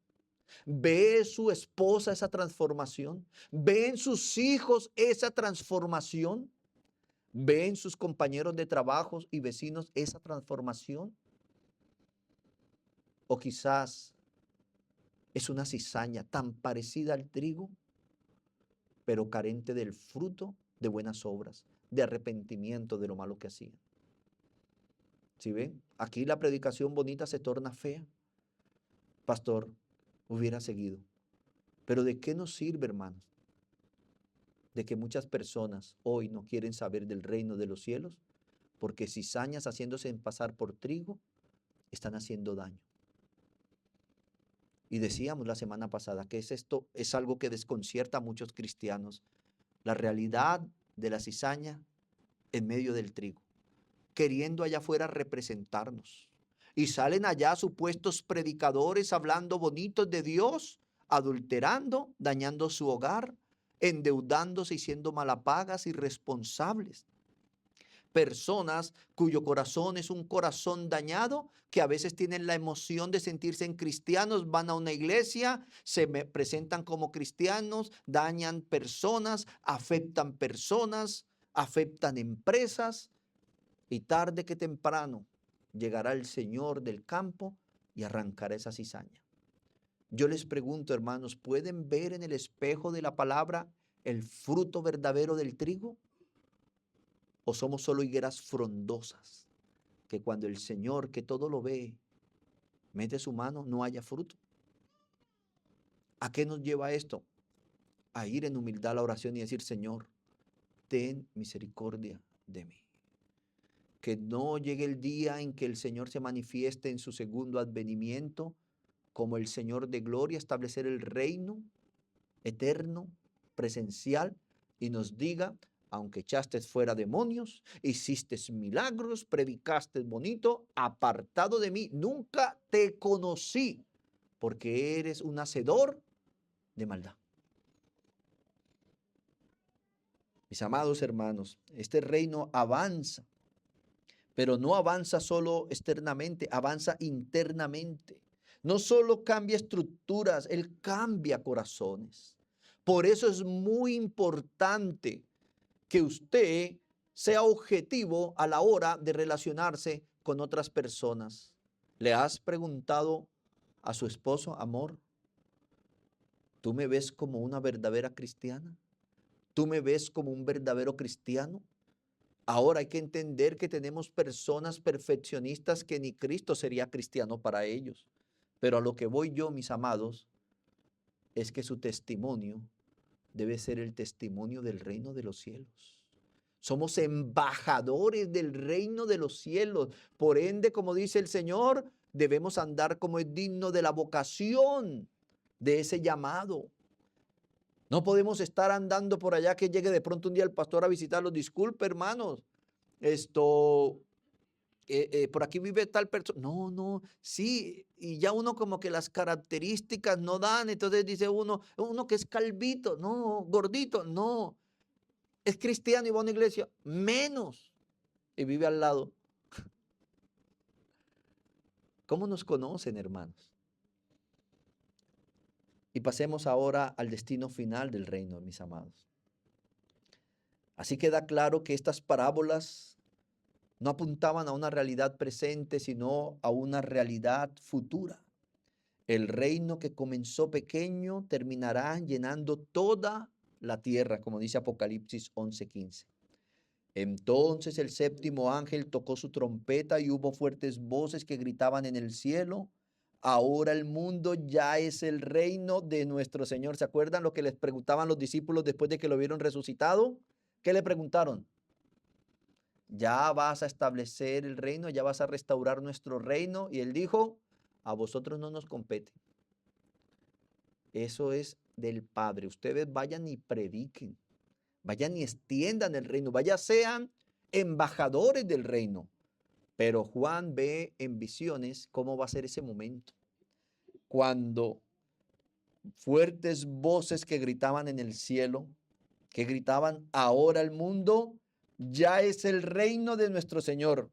¿Ve su esposa esa transformación? ¿Ven sus hijos esa transformación? ¿Ven sus compañeros de trabajo y vecinos esa transformación? O quizás es una cizaña tan parecida al trigo, pero carente del fruto de buenas obras, de arrepentimiento de lo malo que hacían. ¿Sí ven? Aquí la predicación bonita se torna fea. Pastor, hubiera seguido. Pero ¿de qué nos sirve, hermanos? De que muchas personas hoy no quieren saber del reino de los cielos, porque cizañas haciéndose pasar por trigo están haciendo daño. Y decíamos la semana pasada que esto es algo que desconcierta a muchos cristianos. La realidad de la cizaña en medio del trigo, queriendo allá afuera representarnos. Y salen allá supuestos predicadores hablando bonitos de Dios, adulterando, dañando su hogar, endeudándose y siendo malapagas, irresponsables. Personas cuyo corazón es un corazón dañado, que a veces tienen la emoción de sentirse en cristianos, van a una iglesia, se presentan como cristianos, dañan personas, afectan empresas, y tarde que temprano llegará el Señor del campo y arrancará esa cizaña. Yo les pregunto, hermanos, ¿pueden ver en el espejo de la palabra el fruto verdadero del trigo? ¿O somos solo higueras frondosas que cuando el Señor, que todo lo ve, mete su mano, no haya fruto? ¿A qué nos lleva esto? A ir en humildad a la oración y decir: Señor, ten misericordia de mí. Que no llegue el día en que el Señor se manifieste en su segundo advenimiento como el Señor de gloria, establecer el reino eterno, presencial, y nos diga: aunque echaste fuera demonios, hiciste milagros, predicaste bonito, apartado de mí, nunca te conocí, porque eres un hacedor de maldad. Mis amados hermanos, este reino avanza, pero no avanza solo externamente, avanza internamente. No solo cambia estructuras, Él cambia corazones. Por eso es muy importante que usted sea objetivo a la hora de relacionarse con otras personas. ¿Le has preguntado a su esposo: amor, ¿tú me ves como una verdadera cristiana? ¿Tú me ves como un verdadero cristiano? Ahora hay que entender que tenemos personas perfeccionistas que ni Cristo sería cristiano para ellos. Pero a lo que voy yo, mis amados, es que su testimonio debe ser el testimonio del reino de los cielos. Somos embajadores del reino de los cielos. Por ende, como dice el Señor, debemos andar como es digno de la vocación, de ese llamado. No podemos estar andando por allá que llegue de pronto un día el pastor a visitarlos. Disculpe, hermanos, por aquí vive tal persona. No, no, sí, y ya uno como que las características no dan, entonces dice uno que es calvito, no, gordito, no, es cristiano y va a una iglesia, menos, y vive al lado. ¿Cómo nos conocen, hermanos? Y pasemos ahora al destino final del reino, mis amados. Así queda claro que estas parábolas no apuntaban a una realidad presente, sino a una realidad futura. El reino que comenzó pequeño terminará llenando toda la tierra, como dice Apocalipsis 11:15. Entonces el séptimo ángel tocó su trompeta y hubo fuertes voces que gritaban en el cielo: ahora el mundo ya es el reino de nuestro Señor. ¿Se acuerdan lo que les preguntaban los discípulos después de que lo vieron resucitado? ¿Qué le preguntaron? ¿Ya vas a establecer el reino? ¿Ya vas a restaurar nuestro reino? Y él dijo: a vosotros no nos compete. Eso es del Padre. Ustedes vayan y prediquen. Vayan y extiendan el reino. Vayan, sean embajadores del reino. Pero Juan ve en visiones cómo va a ser ese momento. Cuando fuertes voces que gritaban en el cielo, que gritaban: ahora el mundo ya es el reino de nuestro Señor.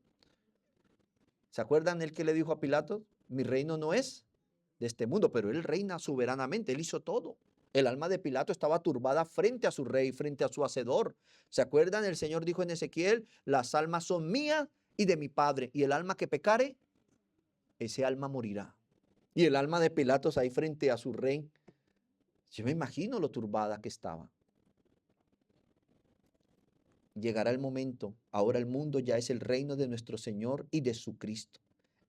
¿Se acuerdan el que le dijo a Pilato? Mi reino no es de este mundo, pero él reina soberanamente, él hizo todo. El alma de Pilato estaba turbada frente a su rey, frente a su hacedor. ¿Se acuerdan? El Señor dijo en Ezequiel: las almas son mías y de mi Padre, y el alma que pecare, ese alma morirá. Y el alma de Pilatos ahí frente a su rey, yo me imagino lo turbada que estaba. Llegará el momento, ahora el mundo ya es el reino de nuestro Señor y de su Cristo,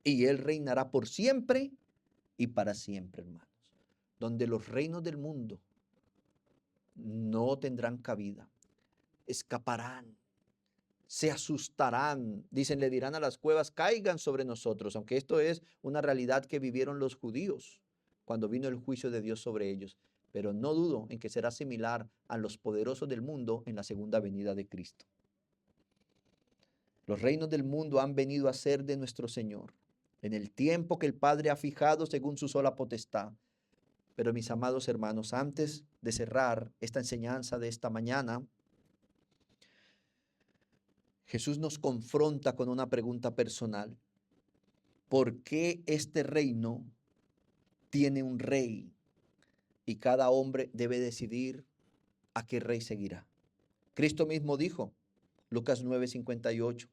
y Él reinará por siempre y para siempre, hermanos. Donde los reinos del mundo no tendrán cabida, escaparán, se asustarán, dicen, le dirán a las cuevas: caigan sobre nosotros, aunque esto es una realidad que vivieron los judíos cuando vino el juicio de Dios sobre ellos, pero no dudo en que será similar a los poderosos del mundo en la segunda venida de Cristo. Los reinos del mundo han venido a ser de nuestro Señor, en el tiempo que el Padre ha fijado según su sola potestad. Pero mis amados hermanos, antes de cerrar esta enseñanza de esta mañana, Jesús nos confronta con una pregunta personal. ¿Por qué este reino tiene un rey y cada hombre debe decidir a qué rey seguirá? Cristo mismo dijo, Lucas 9:58,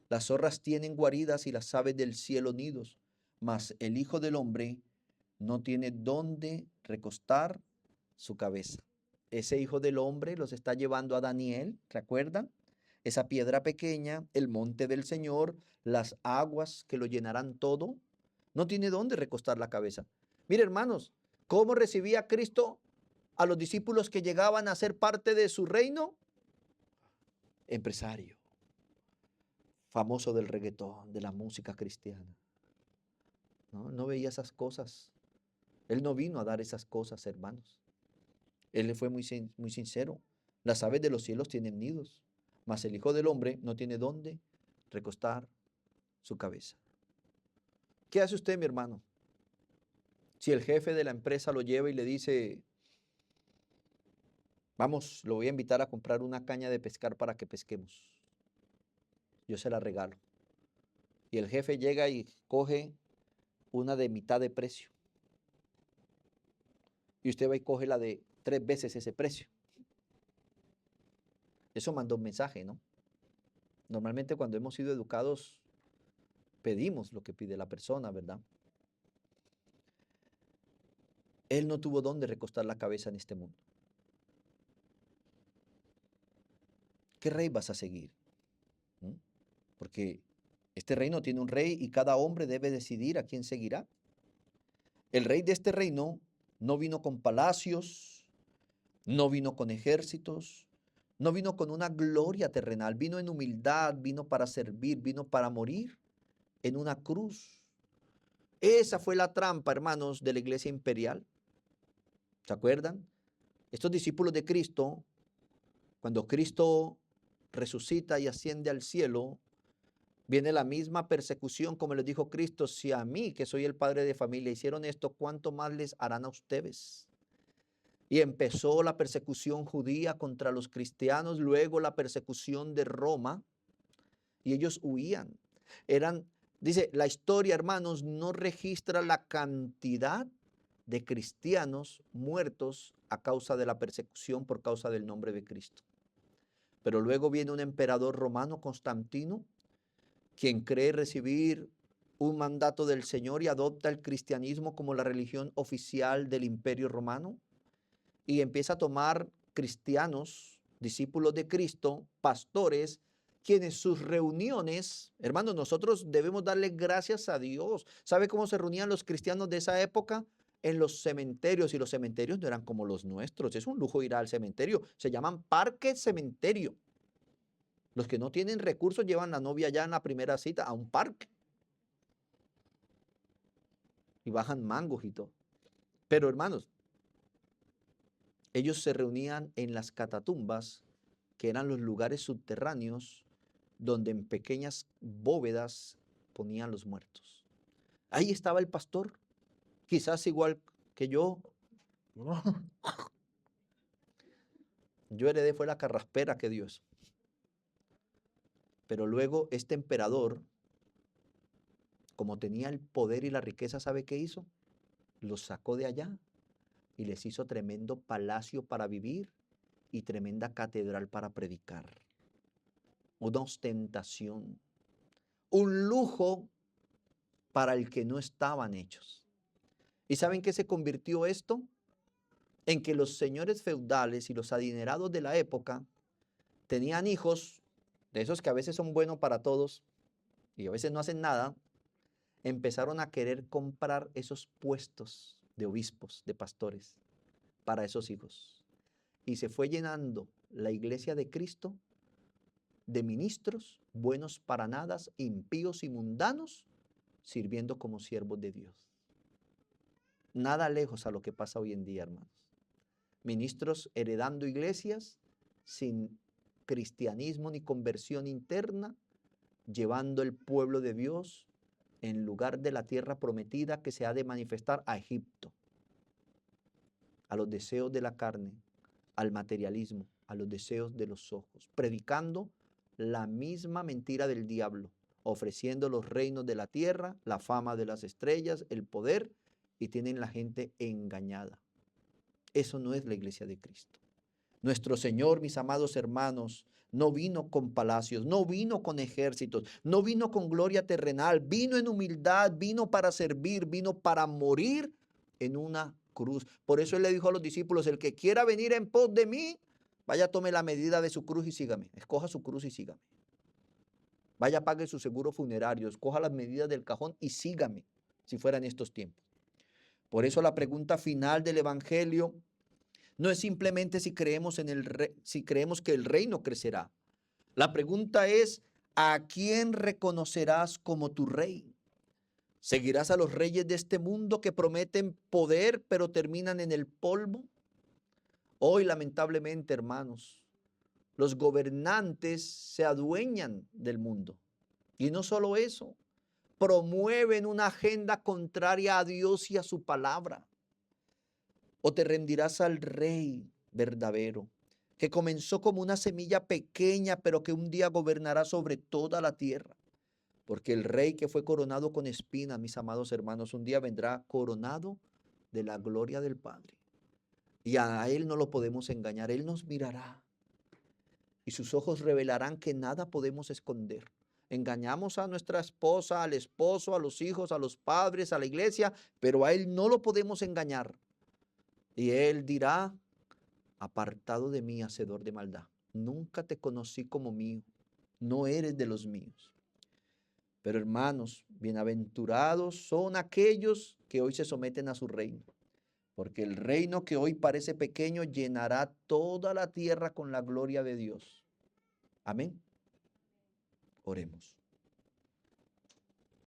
las zorras tienen guaridas y las aves del cielo nidos, mas el Hijo del Hombre no tiene dónde recostar su cabeza. Ese Hijo del Hombre los está llevando a Daniel, ¿recuerdan? Esa piedra pequeña, el monte del Señor, las aguas que lo llenarán todo, no tiene dónde recostar la cabeza. Mire, hermanos, ¿cómo recibía Cristo a los discípulos que llegaban a ser parte de su reino? Empresario, famoso del reggaetón, de la música cristiana. No veía esas cosas. Él no vino a dar esas cosas, hermanos. Él le fue muy sincero. Las aves de los cielos tienen nidos, mas el Hijo del Hombre no tiene dónde recostar su cabeza. ¿Qué hace usted, mi hermano? Si el jefe de la empresa lo lleva y le dice: vamos, lo voy a invitar a comprar una caña de pescar para que pesquemos, yo se la regalo. Y el jefe llega y coge una de mitad de precio. Y usted va y coge la de 3 veces ese precio. Eso manda un mensaje, ¿no? Normalmente cuando hemos sido educados, pedimos lo que pide la persona, ¿verdad? Él no tuvo dónde recostar la cabeza en este mundo. ¿Qué rey vas a seguir? Porque este reino tiene un rey y cada hombre debe decidir a quién seguirá. El rey de este reino no vino con palacios, no vino con ejércitos, no vino con una gloria terrenal, vino en humildad, vino para servir, vino para morir en una cruz. Esa fue la trampa, hermanos, de la iglesia imperial. ¿Se acuerdan? Estos discípulos de Cristo, cuando Cristo resucita y asciende al cielo, viene la misma persecución, como les dijo Cristo: si a mí, que soy el padre de familia, hicieron esto, ¿cuánto más les harán a ustedes? Y empezó la persecución judía contra los cristianos, luego la persecución de Roma, y ellos huían. Dice, la historia, hermanos, no registra la cantidad de cristianos muertos a causa de la persecución por causa del nombre de Cristo. Pero luego viene un emperador romano, Constantino, quien cree recibir un mandato del Señor y adopta el cristianismo como la religión oficial del Imperio Romano y empieza a tomar cristianos, discípulos de Cristo, pastores, quienes sus reuniones, hermanos, nosotros debemos darle gracias a Dios. ¿Sabe cómo se reunían los cristianos de esa época? En los cementerios, y los cementerios no eran como los nuestros. Es un lujo ir al cementerio. Se llaman parque cementerio. Los que no tienen recursos llevan la novia ya en la primera cita a un parque. Y bajan mangos y todo. Pero hermanos, ellos se reunían en las catatumbas, que eran los lugares subterráneos donde en pequeñas bóvedas ponían los muertos. Ahí estaba el pastor, quizás igual que yo. Yo heredé fue la carraspera que Dios. Pero luego este emperador, como tenía el poder y la riqueza, ¿sabe qué hizo? Los sacó de allá y les hizo tremendo palacio para vivir y tremenda catedral para predicar. Una ostentación, un lujo para el que no estaban hechos. ¿Y saben qué se convirtió esto? En que los señores feudales y los adinerados de la época tenían hijos, de esos que a veces son buenos para todos y a veces no hacen nada, empezaron a querer comprar esos puestos de obispos, de pastores, para esos hijos. Y se fue llenando la iglesia de Cristo de ministros buenos para nada, impíos y mundanos, sirviendo como siervos de Dios. Nada lejos a lo que pasa hoy en día, hermanos. Ministros heredando iglesias sin cristianismo ni conversión interna, llevando el pueblo de Dios en lugar de la tierra prometida que se ha de manifestar a Egipto, a los deseos de la carne, al materialismo, a los deseos de los ojos, predicando la misma mentira del diablo, ofreciendo los reinos de la tierra, la fama de las estrellas, el poder, y tienen la gente engañada. Eso no es la iglesia de Cristo. Nuestro Señor, mis amados hermanos, no vino con palacios, no vino con ejércitos, no vino con gloria terrenal, vino en humildad, vino para servir, vino para morir en una cruz. Por eso Él le dijo a los discípulos: el que quiera venir en pos de mí, vaya, tome la medida de su cruz y sígame. Escoja su cruz y sígame. Vaya, pague su seguro funerario, escoja las medidas del cajón y sígame, si fuera en estos tiempos. Por eso la pregunta final del Evangelio no es simplemente si creemos si creemos que el reino crecerá. La pregunta es: ¿a quién reconocerás como tu rey? ¿Seguirás a los reyes de este mundo que prometen poder pero terminan en el polvo? Hoy, lamentablemente, hermanos, los gobernantes se adueñan del mundo. Y no solo eso, promueven una agenda contraria a Dios y a su palabra. ¿O te rendirás al Rey verdadero, que comenzó como una semilla pequeña, pero que un día gobernará sobre toda la tierra? Porque el Rey que fue coronado con espinas, mis amados hermanos, un día vendrá coronado de la gloria del Padre. Y a Él no lo podemos engañar, Él nos mirará. Y sus ojos revelarán que nada podemos esconder. Engañamos a nuestra esposa, al esposo, a los hijos, a los padres, a la iglesia, pero a Él no lo podemos engañar. Y Él dirá: apartado de mí, hacedor de maldad. Nunca te conocí como mío, no eres de los míos. Pero hermanos, bienaventurados son aquellos que hoy se someten a su reino, porque el reino que hoy parece pequeño llenará toda la tierra con la gloria de Dios. Amén. Oremos.